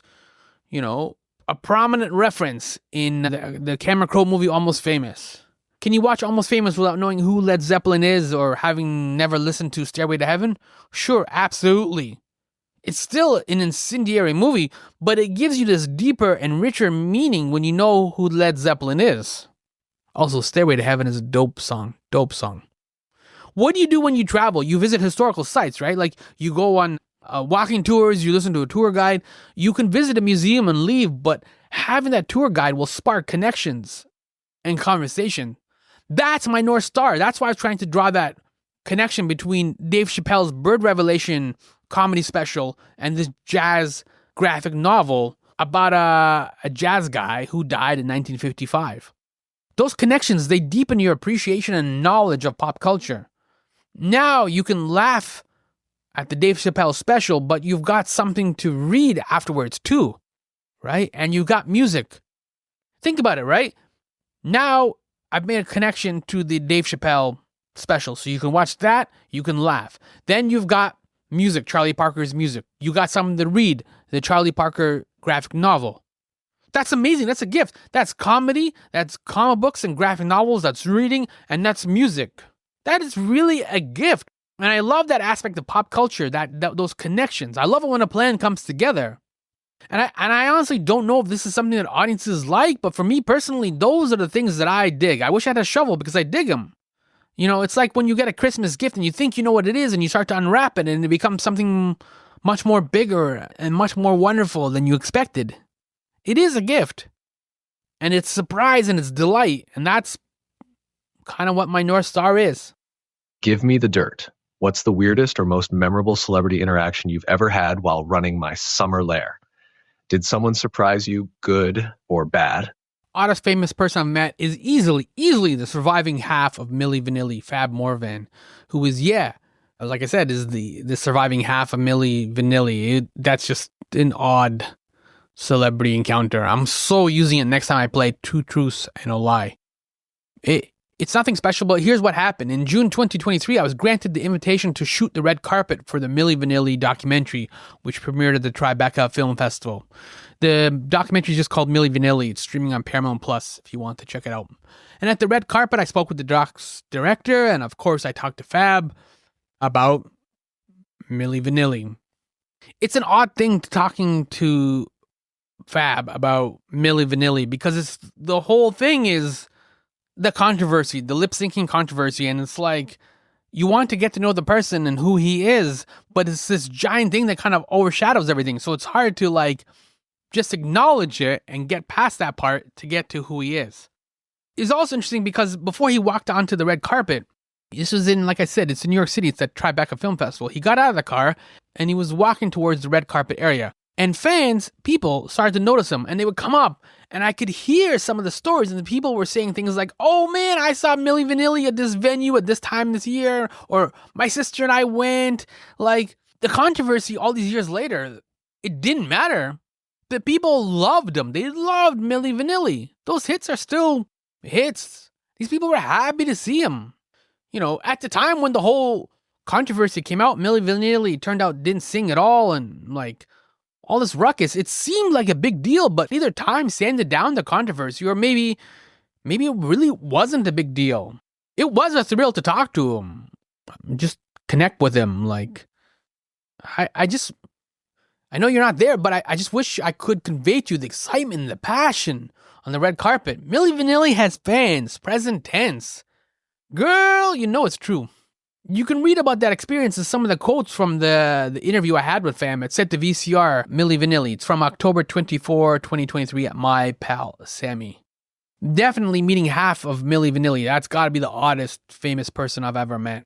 a prominent reference in the Cameron Crowe movie Almost Famous. Can you watch Almost Famous without knowing who Led Zeppelin is or having never listened to Stairway to Heaven? Sure, absolutely. It's still an incendiary movie, but it gives you this deeper and richer meaning when you know who Led Zeppelin is. Also, Stairway to Heaven is a dope song. Dope song. What do you do when you travel? You visit historical sites, right? Like you go on walking tours, you listen to a tour guide. You can visit a museum and leave, but having that tour guide will spark connections and conversation. That's my North Star. That's why I was trying to draw that connection between Dave Chappelle's Bird Revelation comedy special and this jazz graphic novel about a jazz guy who died in 1955. Those connections, they deepen your appreciation and knowledge of pop culture. Now you can laugh at the Dave Chappelle special, but you've got something to read afterwards too, right? And you got music. Think about it, right? Now I've made a connection to the Dave Chappelle special. So you can watch that, you can laugh. Then you've got music, Charlie Parker's music. You got something to read, the Charlie Parker graphic novel. That's amazing. That's a gift. That's comedy, that's comic books and graphic novels, that's reading, and that's music. That is really a gift. And I love that aspect of pop culture, that those connections. I love it when a plan comes together. And I honestly don't know if this is something that audiences like, but for me personally, those are the things that I dig. I wish I had a shovel because I dig them. You know, it's like when you get a Christmas gift and you think you know what it is and you start to unwrap it and it becomes something much more bigger and much more wonderful than you expected. It is a gift. And it's surprise and it's delight. And that's kind of what my North Star is. Give me the dirt. What's the weirdest or most memorable celebrity interaction you've ever had while running My Summer Lair? Did someone surprise you, good or bad? Oddest famous person I've met is easily the surviving half of Milli Vanilli, Fab Morvan, who is, like I said, is the surviving half of Milli Vanilli. That's just an odd celebrity encounter. I'm so using it next time I play Two Truths and a Lie. It's nothing special, but here's what happened. In June 2023, I was granted the invitation to shoot the red carpet for the Milli Vanilli documentary, which premiered at the Tribeca Film Festival. The documentary is just called Milli Vanilli. It's streaming on Paramount Plus if you want to check it out. And at the red carpet, I spoke with the doc's director, and of course, I talked to Fab about Milli Vanilli. It's an odd thing talking to Fab about Milli Vanilli because the whole thing is the controversy, the lip syncing controversy, and it's like you want to get to know the person and who he is, but it's this giant thing that kind of overshadows everything. So it's hard to like just acknowledge it and get past that part to get to who he is. It's also interesting because before he walked onto the red carpet, this was in, like I said, it's in New York City, it's at Tribeca Film Festival. He got out of the car and he was walking towards the red carpet area. And people started to notice him and they would come up and I could hear some of the stories and the people were saying things like, oh man, I saw Milli Vanilli at this venue at this time this year, or my sister and I went. Like the controversy all these years later, it didn't matter. The people loved him. They loved Milli Vanilli. Those hits are still hits. These people were happy to see him. You know, at the time when the whole controversy came out, Milli Vanilli turned out didn't sing at all and like all this ruckus, it seemed like a big deal, but either time sanded down the controversy or maybe it really wasn't a big deal. It was a thrill to talk to him, just connect with him. Like, I know you're not there, but I just wish I could convey to you the excitement and the passion on the red carpet. Milli Vanilli has fans, present tense. Girl, you know it's true. You can read about that experience in some of the quotes from the interview I had with Fam. It's set to VCR, Milli Vanilli. It's from October 24, 2023 at My Pal Sammy. Definitely meeting half of Milli Vanilli. That's got to be the oddest famous person I've ever met.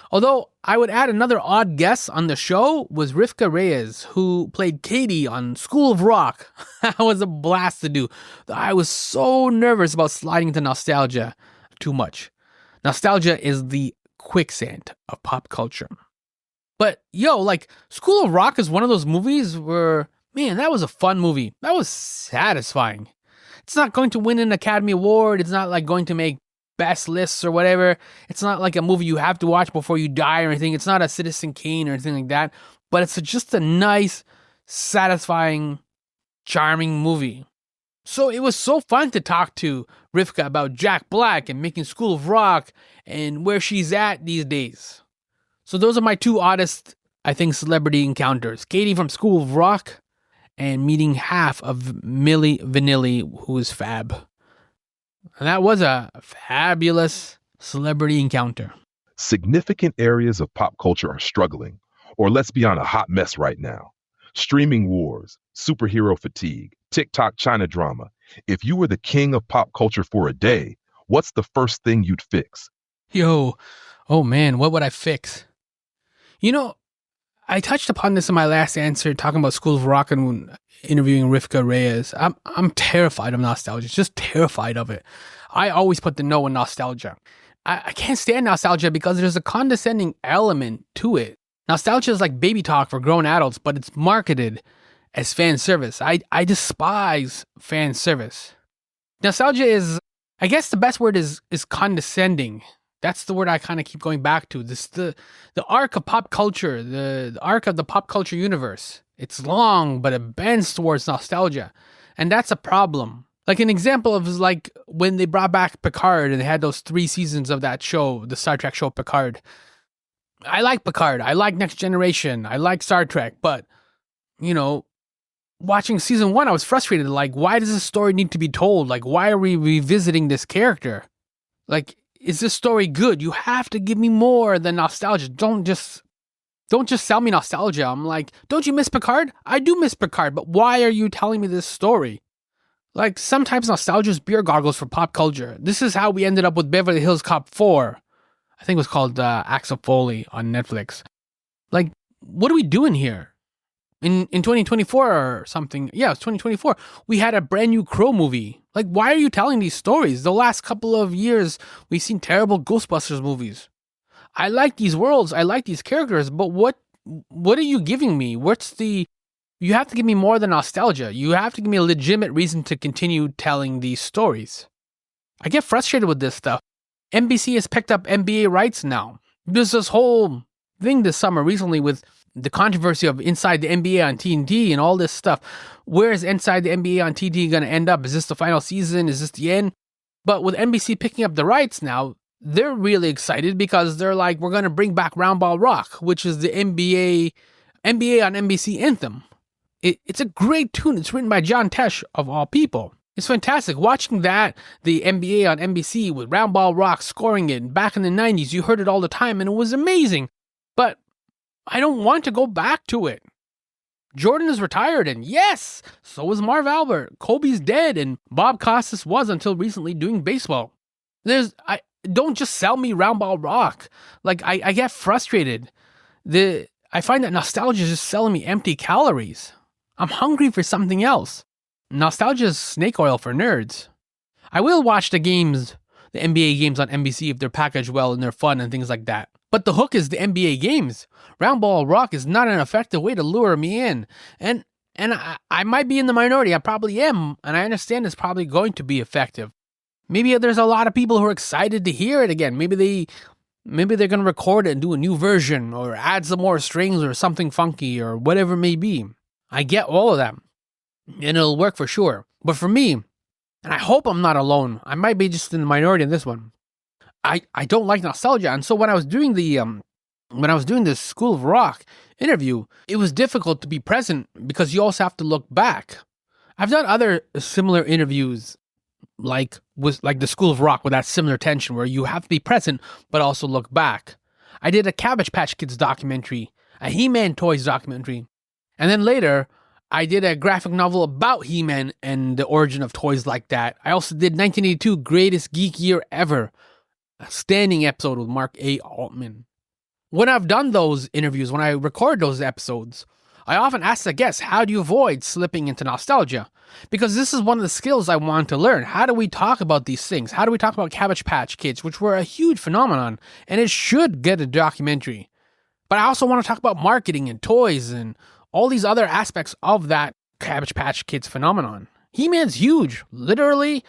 Although I would add another odd guest on the show was Rivka Reyes, who played Katie on School of Rock. That was a blast to do. I was so nervous about sliding into nostalgia too much. Nostalgia is the quicksand of pop culture. But like School of Rock is one of those movies where, man, that was a fun movie. That was satisfying. It's not going to win an Academy Award. It's not like going to make best lists or whatever. It's not like a movie you have to watch before you die or anything. It's not a Citizen Kane or anything like that. But it's just a nice, satisfying, charming movie. So it was so fun to talk to Rivka about Jack Black and making School of Rock and where she's at these days. So those are my two oddest, I think, celebrity encounters. Katie from School of Rock and meeting half of Milli Vanilli, who is fab. And that was a fabulous celebrity encounter. Significant areas of pop culture are struggling, or let's be on a hot mess right now. Streaming wars, superhero fatigue, TikTok China drama. If you were the king of pop culture for a day, what's the first thing you'd fix? Oh man, what would I fix? You know, I touched upon this in my last answer, talking about School of Rock and interviewing Rivka Reyes. I'm terrified of nostalgia, just terrified of it. I always put the no in nostalgia. I can't stand nostalgia because there's a condescending element to it. Nostalgia is like baby talk for grown adults, but it's marketed as fan service. I despise fan service. Nostalgia is, I guess the best word is condescending. That's the word I kind of keep going back to. This the arc of pop culture, the arc of the pop culture universe. It's long, but it bends towards nostalgia. And that's a problem. Like an example of is like when they brought back Picard and they had those 3 seasons of that show, the Star Trek show Picard. I like Picard. I like Next Generation. I like Star Trek. But, you know, watching season 1, I was frustrated. Like, why does this story need to be told? Like, why are we revisiting this character? Like, is this story good? You have to give me more than nostalgia. Don't just sell me nostalgia. I'm like, don't you miss Picard? I do miss Picard, but why are you telling me this story? Like, sometimes nostalgia is beer goggles for pop culture. This is how we ended up with Beverly Hills Cop 4. I think it was called Axel Foley on Netflix. Like, what are we doing here? In 2024 or something, yeah, it's 2024, we had a brand new Crow movie. Like, why are you telling these stories? The last couple of years, we've seen terrible Ghostbusters movies. I like these worlds, I like these characters, but what are you giving me? You have to give me more than nostalgia. You have to give me a legitimate reason to continue telling these stories. I get frustrated with this stuff. NBC has picked up NBA rights now. There's this whole thing this summer recently with the controversy of Inside the NBA on TNT and all this stuff. Where is Inside the NBA on TNT going to end up? Is this the final season? Is this the end? But with NBC picking up the rights now, they're really excited because they're like, we're going to bring back Round Ball Rock, which is the NBA on NBC anthem. It's a great tune. It's written by John Tesh, of all people. It's fantastic. Watching that, the NBA on NBC with Round Ball Rock scoring it. Back in the 90s, you heard it all the time, and it was amazing. But I don't want to go back to it. Jordan is retired, and yes, so is Marv Albert. Kobe's dead, and Bob Costas was until recently doing baseball. Don't just sell me Round Ball Rock. Like, I get frustrated. I find that nostalgia is just selling me empty calories. I'm hungry for something else. Nostalgia is snake oil for nerds. I will watch the NBA games on NBC if they're packaged well and they're fun and things like that. But the hook is the NBA games. Round Ball Rock is not an effective way to lure me in. And I might be in the minority. I probably am. And I understand it's probably going to be effective. Maybe there's a lot of people who are excited to hear it again. Maybe they're going to record it and do a new version or add some more strings or something funky or whatever it may be. I get all of them. And it'll work for sure. But for me, and I hope I'm not alone, I might be just in the minority in this one. I don't like nostalgia. And so when I was doing the School of Rock interview, it was difficult to be present because you also have to look back. I've done other similar interviews like the School of Rock with that similar tension where you have to be present but also look back. I did a Cabbage Patch Kids documentary, a He-Man Toys documentary, and then later I did a graphic novel about He-Man and the origin of toys like that. I also did 1982 Greatest Geek Year Ever, a standing episode with Mark A. Altman. When I've done those interviews, when I record those episodes, I often ask the guests, how do you avoid slipping into nostalgia? Because this is one of the skills I want to learn. How do we talk about these things? How do we talk about Cabbage Patch Kids, which were a huge phenomenon, and it should get a documentary? But I also want to talk about marketing and toys and all these other aspects of that Cabbage Patch Kids phenomenon. He-Man's huge, literally,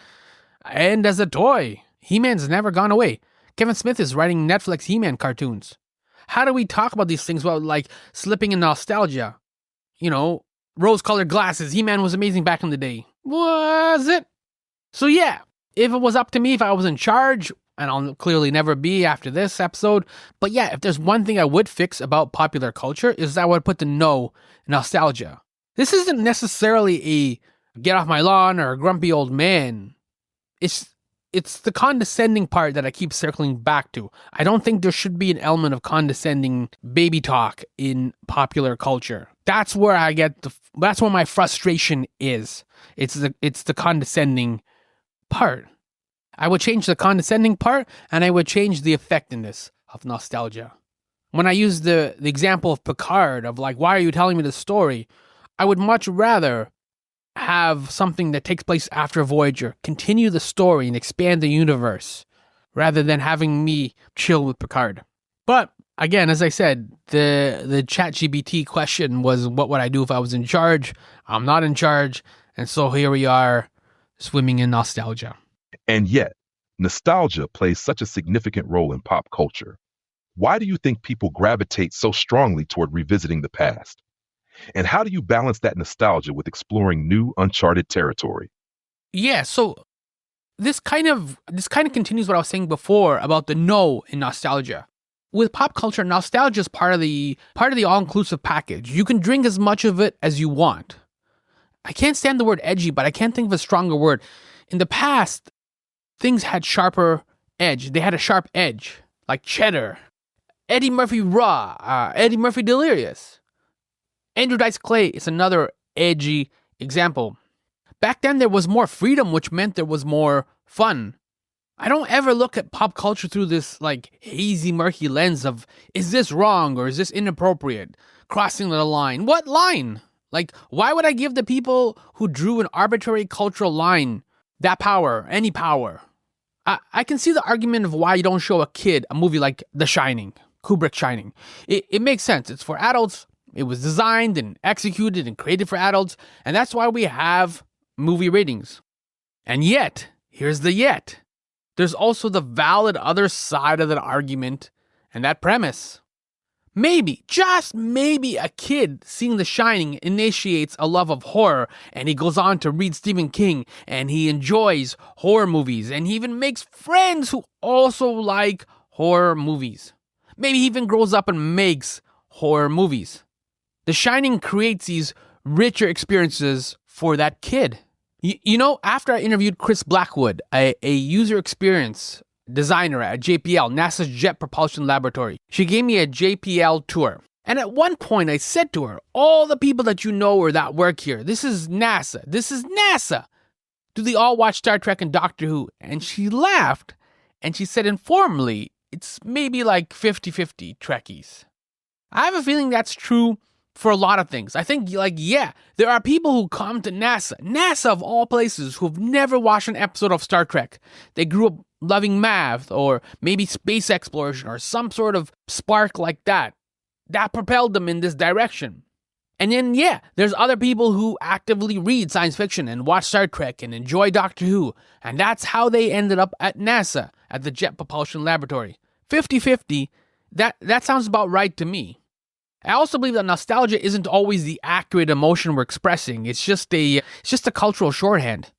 and as a toy. He-Man's never gone away. Kevin Smith is writing Netflix He-Man cartoons. How do we talk about these things without, like, slipping in nostalgia? You know, rose-colored glasses. He-Man was amazing back in the day. Was it? So yeah, if it was up to me, if I was in charge, and I'll clearly never be after this episode, but yeah, if there's one thing I would fix about popular culture is I would put the no nostalgia. This isn't necessarily a get off my lawn or a grumpy old man. It's the condescending part that I keep circling back to. I don't think there should be an element of condescending baby talk in popular culture. That's where that's where my frustration is. It's the condescending part. I would change the condescending part, and I would change the effectiveness of nostalgia. When I use the example of Picard, of like, why are you telling me this story? I would much rather have something that takes place after Voyager continue the story and expand the universe, rather than having me chill with Picard. But again, as I said, the ChatGPT question was, what would I do if I was in charge? I'm not in charge, and so here we are, swimming in nostalgia. And yet, nostalgia plays such a significant role in pop culture. Why do you think people gravitate so strongly toward revisiting the past? And how do you balance that nostalgia with exploring new, uncharted territory? Yeah, so this kind of continues what I was saying before about the no in nostalgia. With pop culture, nostalgia is part of the all-inclusive package. You can drink as much of it as you want. I can't stand the word edgy, but I can't think of a stronger word. In the past, things had sharper edge. They had a sharp edge, like Cheddar, Eddie Murphy Raw, Eddie Murphy Delirious. Andrew Dice Clay is another edgy example. Back then, there was more freedom, which meant there was more fun. I don't ever look at pop culture through this like hazy, murky lens of, is this wrong or is this inappropriate? Crossing the line. What line? Like, why would I give the people who drew an arbitrary cultural line that power, any power? I can see the argument of why you don't show a kid a movie like The Shining, Kubrick's Shining. It makes sense. It's for adults. It was designed and executed and created for adults, and that's why we have movie ratings. And yet, here's the yet. There's also the valid other side of that argument and that premise. Maybe, just maybe, a kid seeing The Shining initiates a love of horror, and he goes on to read Stephen King, and he enjoys horror movies, and he even makes friends who also like horror movies. Maybe he even grows up and makes horror movies. The Shining creates these richer experiences for that kid. You know, after I interviewed Chris Blackwood, a user experience designer at JPL, NASA's Jet Propulsion Laboratory, she gave me a JPL tour. And at one point I said to her, all the people that you know or that work here, this is NASA. This is NASA. Do they all watch Star Trek and Doctor Who? And she laughed and she said informally, it's maybe like 50-50 Trekkies. I have a feeling that's true for a lot of things. I think, there are people who come to NASA of all places, who've never watched an episode of Star Trek. They grew up loving math or maybe space exploration or some sort of spark like that propelled them in this direction. And then, there's other people who actively read science fiction and watch Star Trek and enjoy Doctor Who, and that's how they ended up at NASA, at the Jet Propulsion Laboratory. 50-50, that sounds about right to me. I also believe that nostalgia isn't always the accurate emotion we're expressing. It's just a cultural shorthand.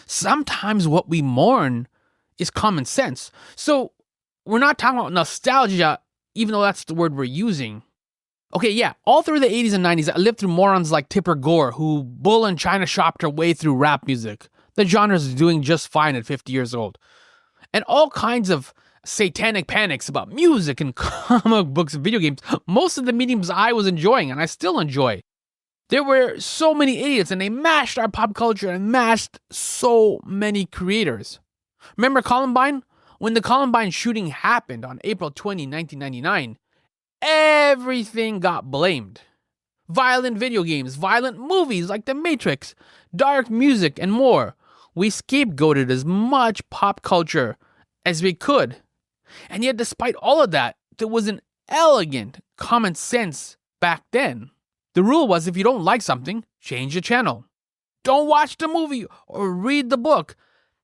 Sometimes what we mourn is common sense. So we're not talking about nostalgia, even though that's the word we're using. Okay, all through the 80s and 90s, I lived through morons like Tipper Gore, who bull and China shopped her way through rap music. The genre is doing just fine at 50 years old. And all kinds of satanic panics about music and comic books and video games, most of the mediums I was enjoying and I still enjoy. There were so many idiots and they mashed our pop culture and mashed so many creators. Remember Columbine? When the Columbine shooting happened on April 20, 1999, everything got blamed. Violent video games, violent movies like The Matrix, dark music, and more. We scapegoated as much pop culture as we could. And yet, despite all of that, there was an elegant common sense back then. The rule was, if you don't like something, change the channel. Don't watch the movie or read the book.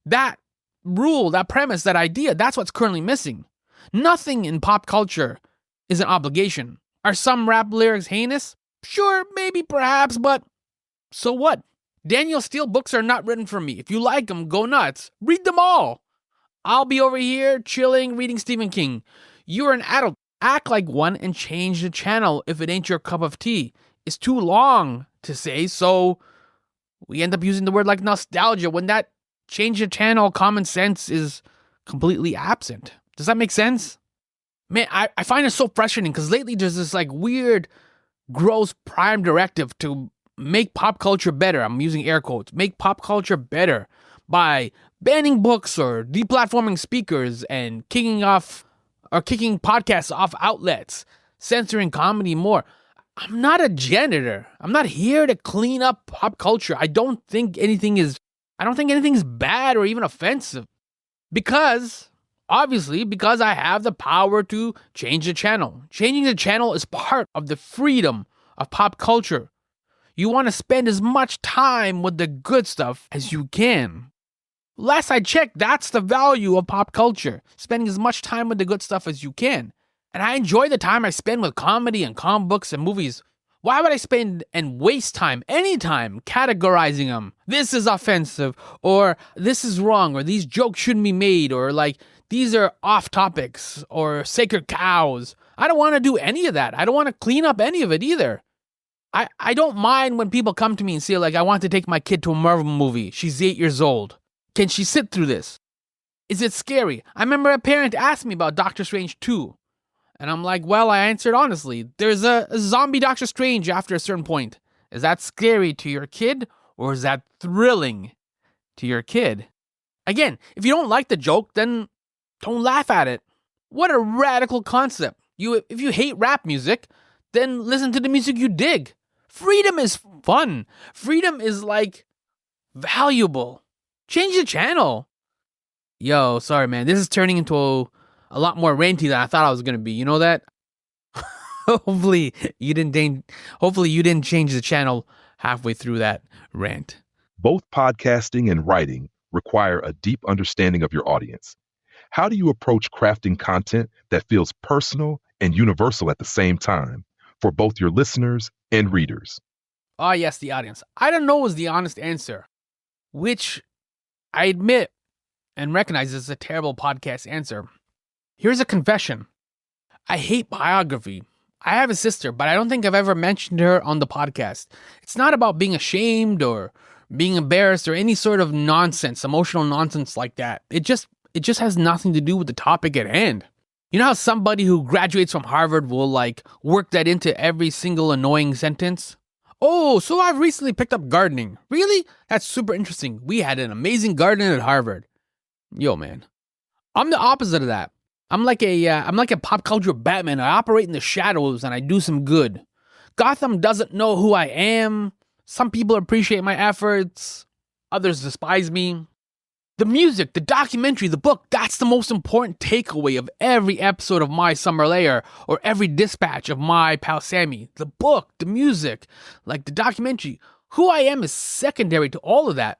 That rule, that premise, that idea, that's what's currently missing. Nothing in pop culture is an obligation. Are some rap lyrics heinous? Sure, maybe, perhaps, but so what? Daniel Steele books are not written for me. If you like them, go nuts. Read them all. I'll be over here chilling, reading Stephen King. You're an adult. Act like one and change the channel if it ain't your cup of tea. It's too long to say, so we end up using the word like nostalgia when that change the channel common sense is completely absent. Does that make sense? Man, I find it so frustrating because lately there's this like weird, gross prime directive to make pop culture better. I'm using air quotes. Make pop culture better by banning books or deplatforming speakers and kicking podcasts off outlets, censoring comedy more. I'm not a janitor. I'm not here to clean up pop culture. I don't think anything is bad or even offensive. Because I have the power to change the channel. Changing the channel is part of the freedom of pop culture. You want to spend as much time with the good stuff as you can. Last I checked, that's the value of pop culture. Spending as much time with the good stuff as you can. And I enjoy the time I spend with comedy and comic books and movies. Why would I spend and waste time, any time, categorizing them? This is offensive, or this is wrong, or these jokes shouldn't be made, or like, these are off topics, or sacred cows. I don't want to do any of that. I don't want to clean up any of it either. I don't mind when people come to me and say, like, I want to take my kid to a Marvel movie. She's 8 years old. Can she sit through this? Is it scary? I remember a parent asked me about Doctor Strange 2. And I'm like, well, I answered honestly. There's a zombie Doctor Strange after a certain point. Is that scary to your kid? Or is that thrilling to your kid? Again, if you don't like the joke, then don't laugh at it. What a radical concept. If you hate rap music, then listen to the music you dig. Freedom is fun. Freedom is like valuable. Change the channel. Yo, sorry, man. This is turning into a lot more ranty than I thought I was going to be. You know that? Hopefully you didn't change the channel halfway through that rant. Both podcasting and writing require a deep understanding of your audience. How do you approach crafting content that feels personal and universal at the same time for both your listeners and readers? Ah, yes, the audience. I don't know is the honest answer, which I admit and recognize is a terrible podcast answer. Here's a confession. I hate biography. I have a sister, but I don't think I've ever mentioned her on the podcast. It's not about being ashamed or being embarrassed or any sort of nonsense, emotional nonsense like that. It just has nothing to do with the topic at hand. You know how somebody who graduates from Harvard will like work that into every single annoying sentence? Oh, so I've recently picked up gardening. Really? That's super interesting. We had an amazing garden at Harvard. Yo, man. I'm the opposite of that. I'm like a pop culture Batman. I operate in the shadows and I do some good. Gotham doesn't know who I am. Some people appreciate my efforts. Others despise me. The music, the documentary, the book, that's the most important takeaway of every episode of My Summer Lair or every dispatch of my pal Sammy. The book, the music, like the documentary. Who I am is secondary to all of that.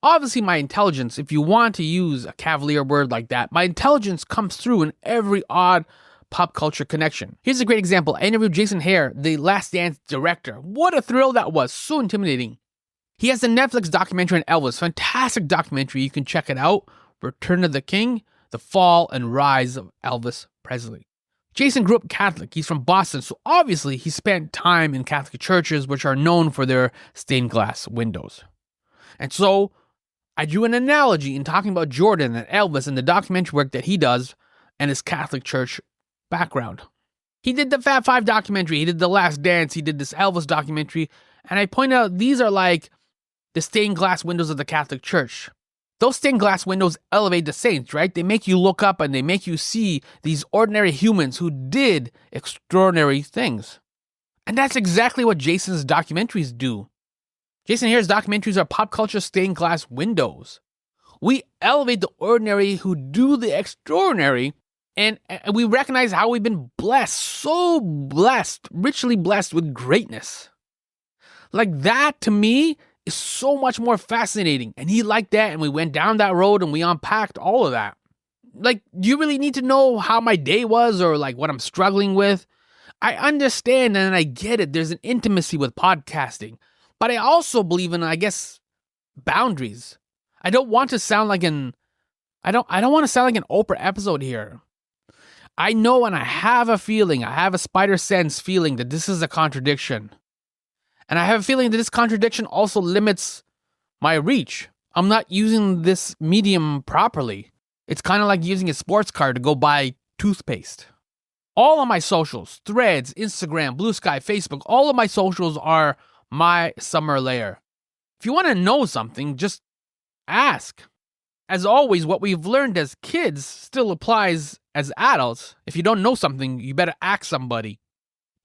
Obviously, my intelligence, if you want to use a cavalier word like that, my intelligence comes through in every odd pop culture connection. Here's a great example. I interviewed Jason Hare, the Last Dance director. What a thrill that was. So intimidating. He has a Netflix documentary on Elvis. Fantastic documentary. You can check it out. Return of the King, The Fall and Rise of Elvis Presley. Jason grew up Catholic. He's from Boston, so obviously he spent time in Catholic churches, which are known for their stained glass windows. And so I drew an analogy in talking about Jordan and Elvis and the documentary work that he does and his Catholic church background. He did the Fab Five documentary, he did The Last Dance, he did this Elvis documentary, and I point out these are like the stained glass windows of the Catholic Church. Those stained glass windows elevate the saints, right? They make you look up and they make you see these ordinary humans who did extraordinary things. And that's exactly what Jason's documentaries do. Jason Hare's documentaries are pop culture stained glass windows. We elevate the ordinary who do the extraordinary, and we recognize how we've been blessed, so blessed, richly blessed with greatness. Like that, to me, is so much more fascinating. And he liked that, and we went down that road, and we unpacked all of that. Like, do you really need to know how my day was or like what I'm struggling with? I understand and I get it. There's an intimacy with podcasting. But I also believe in, I guess, boundaries. I don't want to sound like I don't want to sound like an Oprah episode here. I know, and I have a feeling, I have a spider sense feeling that this is a contradiction. And I have a feeling that this contradiction also limits my reach. I'm not using this medium properly. It's kind of like using a sports card to go buy toothpaste. All of my socials, Threads, Instagram, Blue Sky, Facebook, all of my socials are My Summer Lair. If you want to know something, just ask. As always, what we've learned as kids still applies as adults. If you don't know something, you better ask somebody.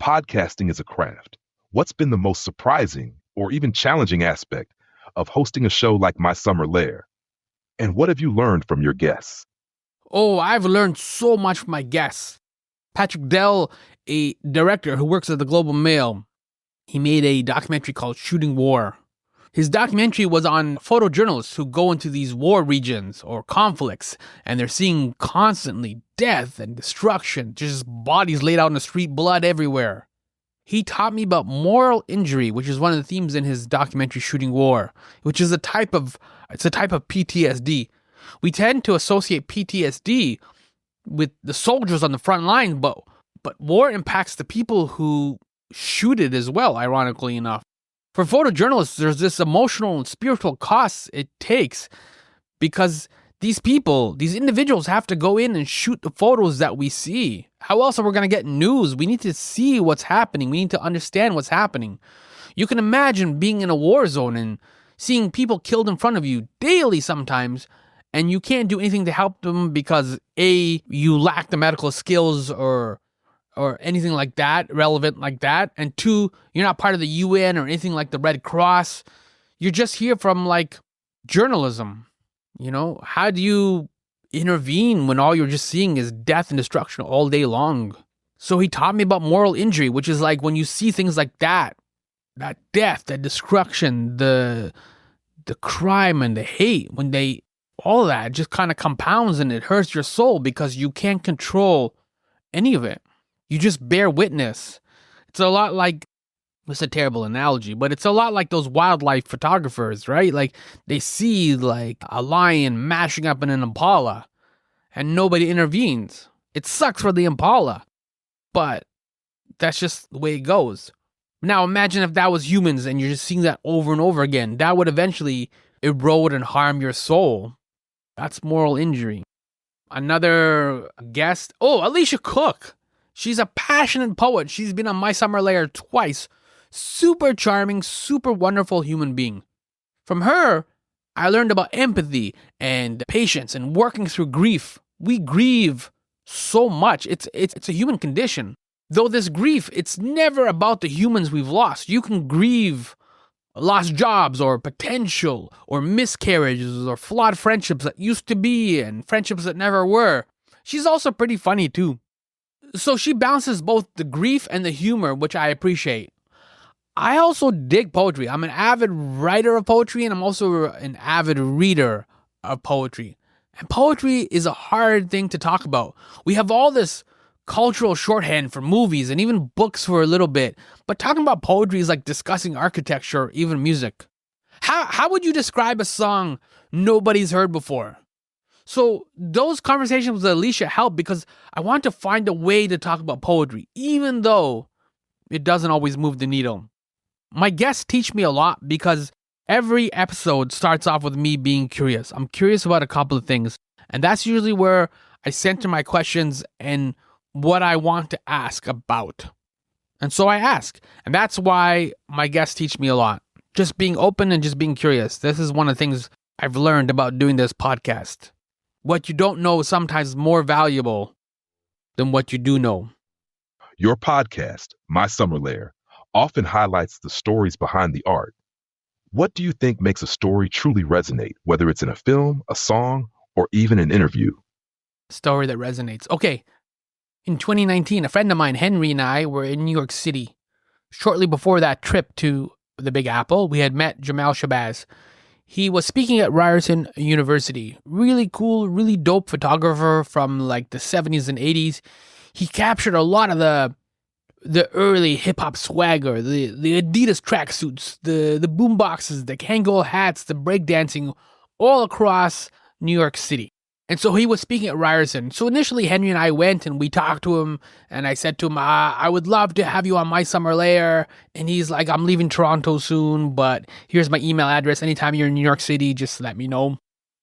Podcasting is a craft. What's been the most surprising or even challenging aspect of hosting a show like My Summer Lair? And what have you learned from your guests? Oh, I've learned so much from my guests. Patrick Dell, a director who works at the Global Mail, he made a documentary called Shooting War. His documentary was on photojournalists who go into these war regions or conflicts, and they're seeing constantly death and destruction, just bodies laid out in the street, blood everywhere. He taught me about moral injury, which is one of the themes in his documentary Shooting War, which is a type of PTSD. We tend to associate PTSD with the soldiers on the front line, but war impacts the people who shoot it as well, ironically enough. For photojournalists, there's this emotional and spiritual cost it takes because these people, these individuals have to go in and shoot the photos that we see. How else are we going to get news? We need to see what's happening. We need to understand what's happening. You can imagine being in a war zone and seeing people killed in front of you daily sometimes, and you can't do anything to help them because A, you lack the medical skills or anything like that, relevant like that. And two, you're not part of the UN or anything like the Red Cross. You're just here from like journalism. You know, how do you intervene when all you're just seeing is death and destruction all day long? So he taught me about moral injury, which is like when you see things like that death, that destruction, the crime and the hate, all of that just kind of compounds and it hurts your soul because you can't control any of it. You just bear witness. It's a lot like, it's a terrible analogy, but it's a lot like those wildlife photographers, right? Like they see like a lion mashing up in an impala and nobody intervenes. It sucks for the impala, but that's just the way it goes. Now imagine if that was humans and you're just seeing that over and over again. That would eventually erode and harm your soul. That's moral injury. Another guest, Alicia Cook. She's a passionate poet. She's been on My Summer Lair twice. Super charming, super wonderful human being. From her, I learned about empathy and patience and working through grief. We grieve so much. It's a human condition. Though this grief, it's never about the humans we've lost. You can grieve lost jobs or potential or miscarriages or flawed friendships that used to be and friendships that never were. She's also pretty funny too. So she balances both the grief and the humor, which I appreciate. I also dig poetry. I'm an avid writer of poetry and I'm also an avid reader of poetry. And poetry is a hard thing to talk about. We have all this cultural shorthand for movies and even books for a little bit, but talking about poetry is like discussing architecture or even music. How would you describe a song nobody's heard before? So those conversations with Alicia help because I want to find a way to talk about poetry, even though it doesn't always move the needle. My guests teach me a lot because every episode starts off with me being curious. I'm curious about a couple of things, and that's usually where I center my questions and what I want to ask about. And so I ask, and that's why my guests teach me a lot. Just being open and just being curious. This is one of the things I've learned about doing this podcast. What you don't know is sometimes more valuable than what you do know. Your podcast, My Summer Lair, often highlights the stories behind the art. What do you think makes a story truly resonate, whether it's in a film, a song, or even an interview? Story that resonates. Okay. In 2019, a friend of mine, Henry, and I were in New York City. Shortly before that trip to the Big Apple, we had met Jamal Shabazz. He was speaking at Ryerson University. Really cool, really dope photographer from like the 70s and 80s. He captured a lot of the the early hip hop swagger, the Adidas tracksuits, the boom boxes, the Kangol hats, the breakdancing, all across New York City. And so he was speaking at Ryerson. So initially, Henry and I went and we talked to him, and I said to him, I would love to have you on My Summer Lair. And he's like, I'm leaving Toronto soon, but here's my email address. Anytime you're in New York City, just let me know.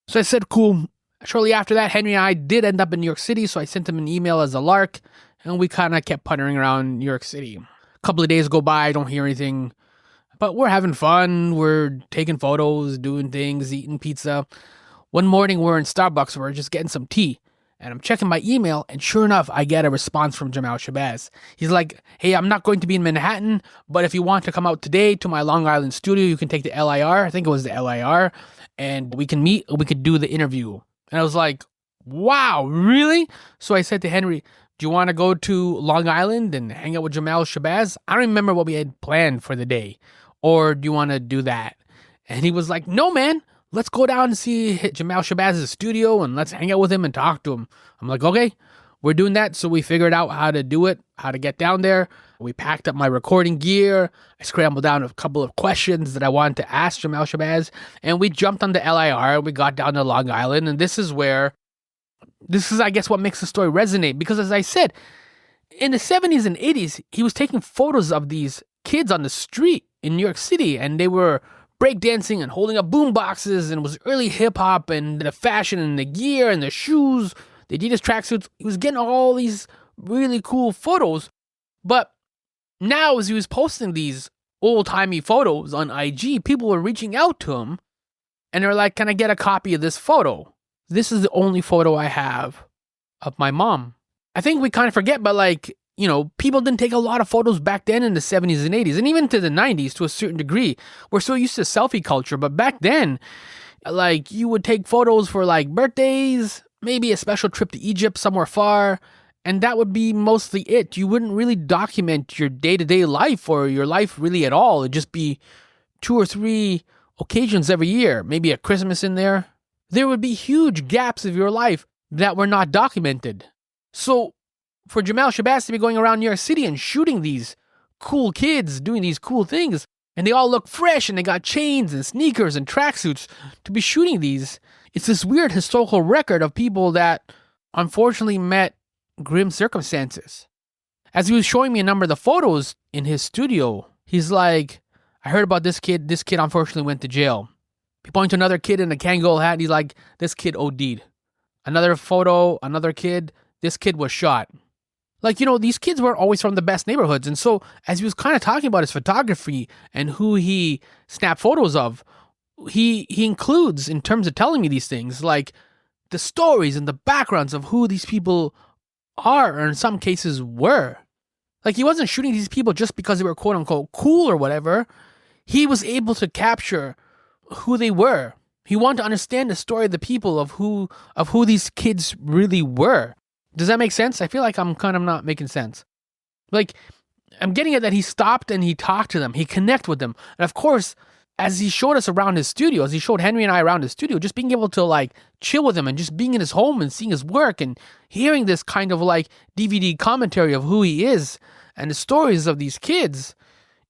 So I said, cool. Shortly after that, Henry and I did end up in New York City, so I sent him an email as a lark, and we kind of kept puttering around New York City. A couple of days go by, I don't hear anything, but we're having fun. We're taking photos, doing things, eating pizza. One morning, we're in Starbucks, we're just getting some tea, and I'm checking my email, and sure enough, I get a response from Jamal Shabazz. He's like, hey, I'm not going to be in Manhattan, but if you want to come out today to my Long Island studio, you can take the LIR, I think it was the LIR, and we can meet, we could do the interview. And I was like, wow, really? So I said to Henry, do you want to go to Long Island and hang out with Jamal Shabazz? I don't remember what we had planned for the day. Or do you want to do that? And he was like, no, man, let's go down and see Jamal Shabazz's studio and let's hang out with him and talk to him. I'm like, okay, we're doing that. So we figured out how to do it, how to get down there. We packed up my recording gear. I scrambled down a couple of questions that I wanted to ask Jamal Shabazz. And we jumped on the LIR. We got down to Long Island. And this is, I guess, what makes the story resonate. Because as I said, in the 70s and 80s, he was taking photos of these kids on the street in New York City. And they were breakdancing and holding up boom boxes. And it was early hip hop and the fashion and the gear and the shoes, the Adidas tracksuits. He was getting all these really cool photos. But now, as he was posting these old-timey photos on IG, people were reaching out to him, and they're like, can I get a copy of this photo? This is the only photo I have of my mom. I think we kind of forget, but people didn't take a lot of photos back then in the 70s and 80s, and even to the 90s to a certain degree. We're so used to selfie culture, but back then, you would take photos for, birthdays, maybe a special trip to Egypt somewhere far, and that would be mostly it. You wouldn't really document your day-to-day life or your life really at all. It'd just be 2 or 3 occasions every year, maybe a Christmas in there. There would be huge gaps of your life that were not documented. So for Jamal Shabazz to be going around New York City and shooting these cool kids doing these cool things, and they all look fresh and they got chains and sneakers and tracksuits to be shooting these, it's this weird historical record of people that unfortunately met grim circumstances. As he was showing me a number of the photos in his studio, he's like, I heard about this kid. This kid unfortunately went to jail. He pointed to another kid in a Kangol hat. He's like, this kid OD'd. Another photo, another kid, this kid was shot. These kids weren't always from the best neighborhoods. And so as he was kind of talking about his photography and who he snapped photos of, he includes, in terms of telling me these things, like the stories and the backgrounds of who these people are, or in some cases were. He wasn't shooting these people just because they were quote unquote cool or whatever. He was able to capture who they were. He wanted to understand the story of the people of who these kids really were. Does that make sense? I feel like I'm kind of not making sense. I'm getting at that he stopped and he talked to them. He connected with them. And of course, as he showed us around his studio, as he showed Henry and I around his studio, just being able to chill with him and just being in his home and seeing his work and hearing this kind of DVD commentary of who he is and the stories of these kids,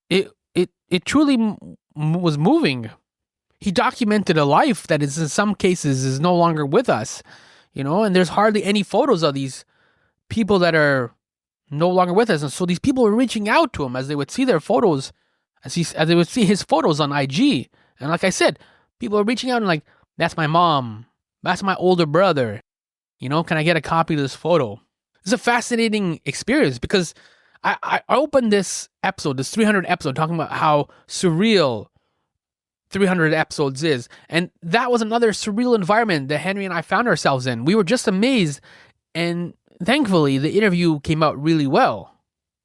it truly was moving. He documented a life that is in some cases is no longer with us, and there's hardly any photos of these people that are no longer with us. And so these people were reaching out to him as they would see their photos, as they would see his photos on IG. And like I said, people are reaching out and that's my mom. That's my older brother. Can I get a copy of this photo? It's a fascinating experience because I opened this episode, this 300 episode, talking about how surreal 300 episodes is. And that was another surreal environment that Henry and I found ourselves in. We were just amazed. And thankfully, the interview came out really well.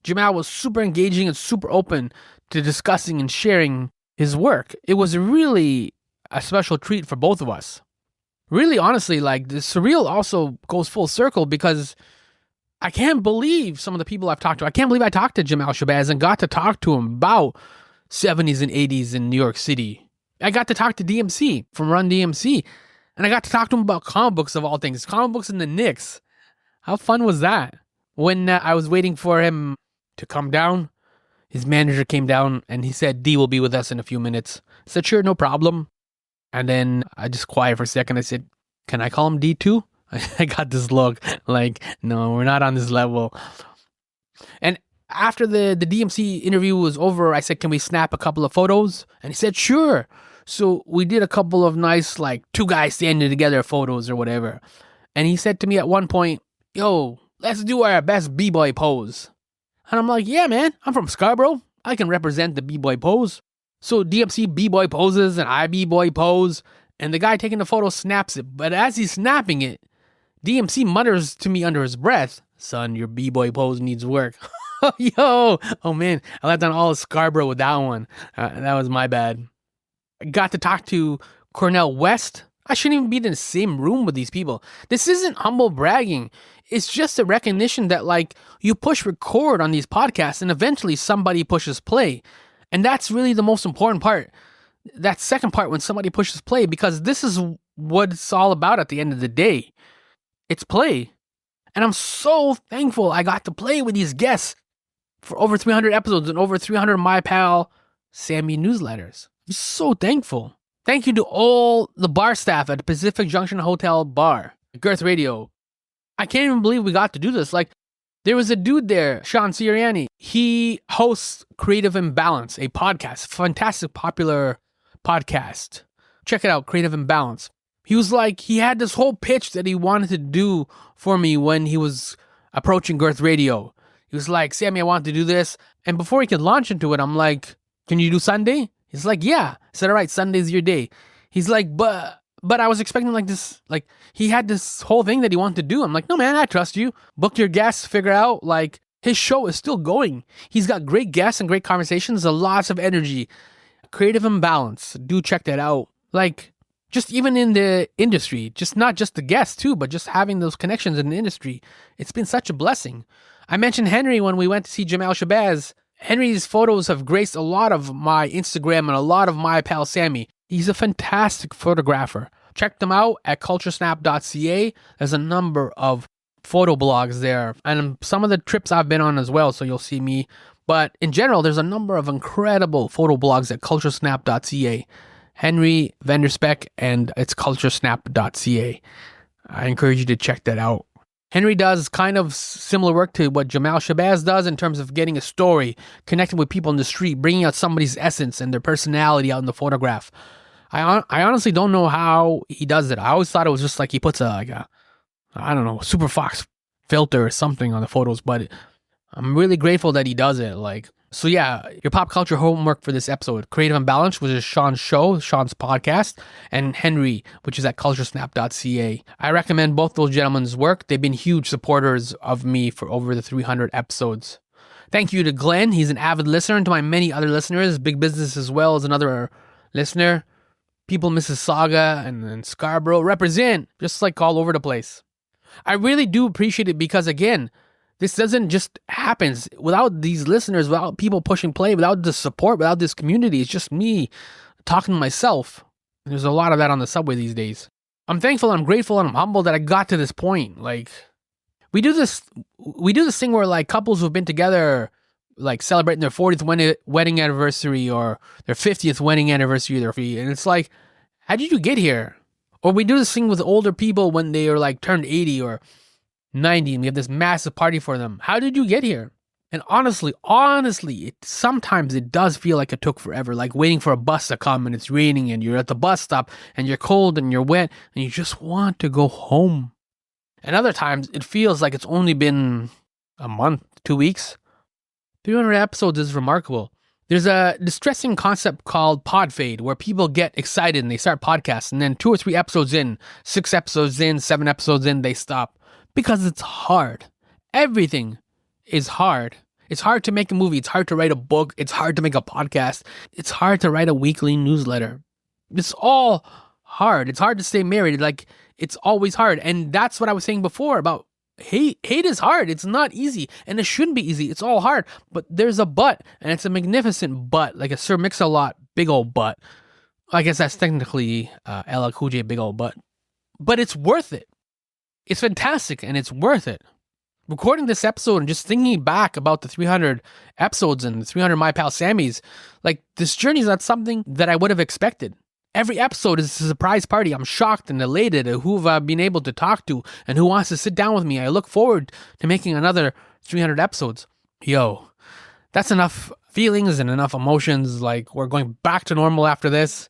Jamal was super engaging and super open to discussing and sharing his work. It was really a special treat for both of us. Really, honestly, the surreal also goes full circle because I can't believe some of the people I've talked to. I can't believe I talked to Jamal Shabazz and got to talk to him about 70s and 80s in New York City. I got to talk to DMC from Run DMC, and I got to talk to him about comic books of all things, comic books and the Knicks. How fun was that? When I was waiting for him to come down. His manager came down and he said, D will be with us in a few minutes. I said, sure, no problem. And then I just quiet for a second. I said, can I call him D too? I got this look like, no, we're not on this level. And after the DMC interview was over, I said, can we snap a couple of photos? And he said, sure. So we did a couple of nice, like, two guys standing together photos or whatever. And he said to me at one point, yo, let's do our best B-boy pose. And I'm like, yeah, man, I'm from Scarborough. I can represent the B-boy pose. So DMC B-boy poses and I B-boy pose. And the guy taking the photo snaps it. But as he's snapping it, DMC mutters to me under his breath, son, your B-boy pose needs work. Yo, oh man, I let down all of Scarborough with that one. That was my bad. I got to talk to Cornell West. I shouldn't even be in the same room with these people. This isn't humble bragging. It's just a recognition that, like, you push record on these podcasts and eventually somebody pushes play. And that's really the most important part. That second part when somebody pushes play, because this is what it's all about at the end of the day. It's play. And I'm so thankful I got to play with these guests for over 300 episodes and over 300 My Pal Sammy newsletters. I'm so thankful. Thank you to all the bar staff at the Pacific Junction Hotel Bar, Girth Radio. I can't even believe we got to do this. Like, there was a dude there, Sean Sirianni. He hosts Creative Imbalance, a podcast, fantastic, popular podcast. Check it out, Creative Imbalance. He was like, he had this whole pitch that he wanted to do for me when he was approaching Girth Radio. He was like, Sammy, I want to do this. And before he could launch into it, I'm like, can you do Sunday? He's like, yeah. I said, all right, Sunday's your day. He's like, but I was expecting like this, like he had this whole thing that he wanted to do. I'm like, no, man, I trust you. Book your guests, figure out, like, his show is still going. He's got great guests and great conversations, lots of energy. Creative Imbalance. Do check that out. Like, just even in the industry, just not just the guests too, but just having those connections in the industry. It's been such a blessing. I mentioned Henry when we went to see Jamal Shabazz. Henry's photos have graced a lot of my Instagram and a lot of My Pal Sammy. He's a fantastic photographer. Check them out at culturesnap.ca. There's a number of photo blogs there and some of the trips I've been on as well, so you'll see me. But in general, there's a number of incredible photo blogs at culturesnap.ca. Henry Vanderspeck, and it's culturesnap.ca. I encourage you to check that out. Henry does kind of similar work to what Jamal Shabazz does in terms of getting a story, connecting with people in the street, bringing out somebody's essence and their personality out in the photograph. I honestly don't know how he does it. I always thought it was just like he puts a Super Fox filter or something on the photos, but I'm really grateful that he does it. So yeah, your pop culture homework for this episode: Creative Imbalance, which is Sean's show, Sean's podcast, and Henry, which is at culturesnap.ca. I recommend both those gentlemen's work. They've been huge supporters of me for over the 300 episodes. Thank you to Glenn. He's an avid listener, and to my many other listeners. Big Business as well as another listener. People in Mississauga and Scarborough represent, just like all over the place. I really do appreciate it because, again, this doesn't just happen without these listeners, without people pushing play, without the support, without this community. It's just me talking to myself. There's a lot of that on the subway these days. I'm thankful, I'm grateful, and I'm humbled that I got to this point. Like, we do this thing where, like, couples who've been together, like, celebrating their 40th wedding anniversary or their 50th wedding anniversary, and it's like, how did you get here? Or we do this thing with older people when they are like turned 80 or 90 and we have this massive party for them. How did you get here? And honestly, sometimes it does feel like it took forever, like waiting for a bus to come and it's raining and you're at the bus stop and you're cold and you're wet and you just want to go home. And other times it feels like it's only been a month, 2 weeks. 300 episodes is remarkable. There's a distressing concept called pod fade where people get excited and they start podcasts and then 2 or 3 episodes in, 6 episodes in, 7 episodes in, they stop. Because it's hard. Everything is hard. It's hard to make a movie. It's hard to write a book. It's hard to make a podcast. It's hard to write a weekly newsletter. It's all hard. It's hard to stay married. Like, it's always hard. And that's what I was saying before about hate is hard. It's not easy. And it shouldn't be easy. It's all hard. But there's a but. And it's a magnificent but. Like a Sir Mix-a-Lot big old but. I guess that's technically LL Cool J big old but. But it's worth it. It's fantastic and it's worth it. recording this episode and just thinking back about the 300 episodes and the 300 My Pal Sammys, like this journey is not something that I would have expected. Every episode is a surprise party. I'm shocked and elated at who I've been able to talk to and who wants to sit down with me. I look forward to making another 300 episodes. Yo, that's enough feelings and enough emotions. Like, we're going back to normal after this.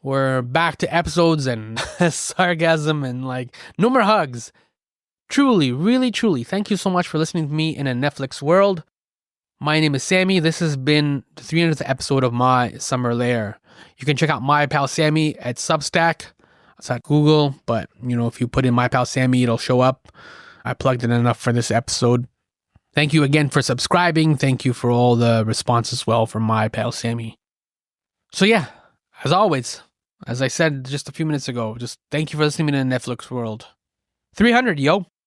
We're back to episodes and sarcasm and like no more hugs. Truly, really, truly, thank you so much for listening to me in a Netflix world. My name is Sammy. This has been the 300th episode of My Summer Lair. You can check out My Pal Sammy at Substack. It's at Google, but if you put in My Pal Sammy, it'll show up. I plugged in enough for this episode. Thank you again for subscribing. Thank you for all the response as well from My Pal Sammy. So yeah, as always, as I said just a few minutes ago, just thank you for listening to the Netflix world. 300, yo.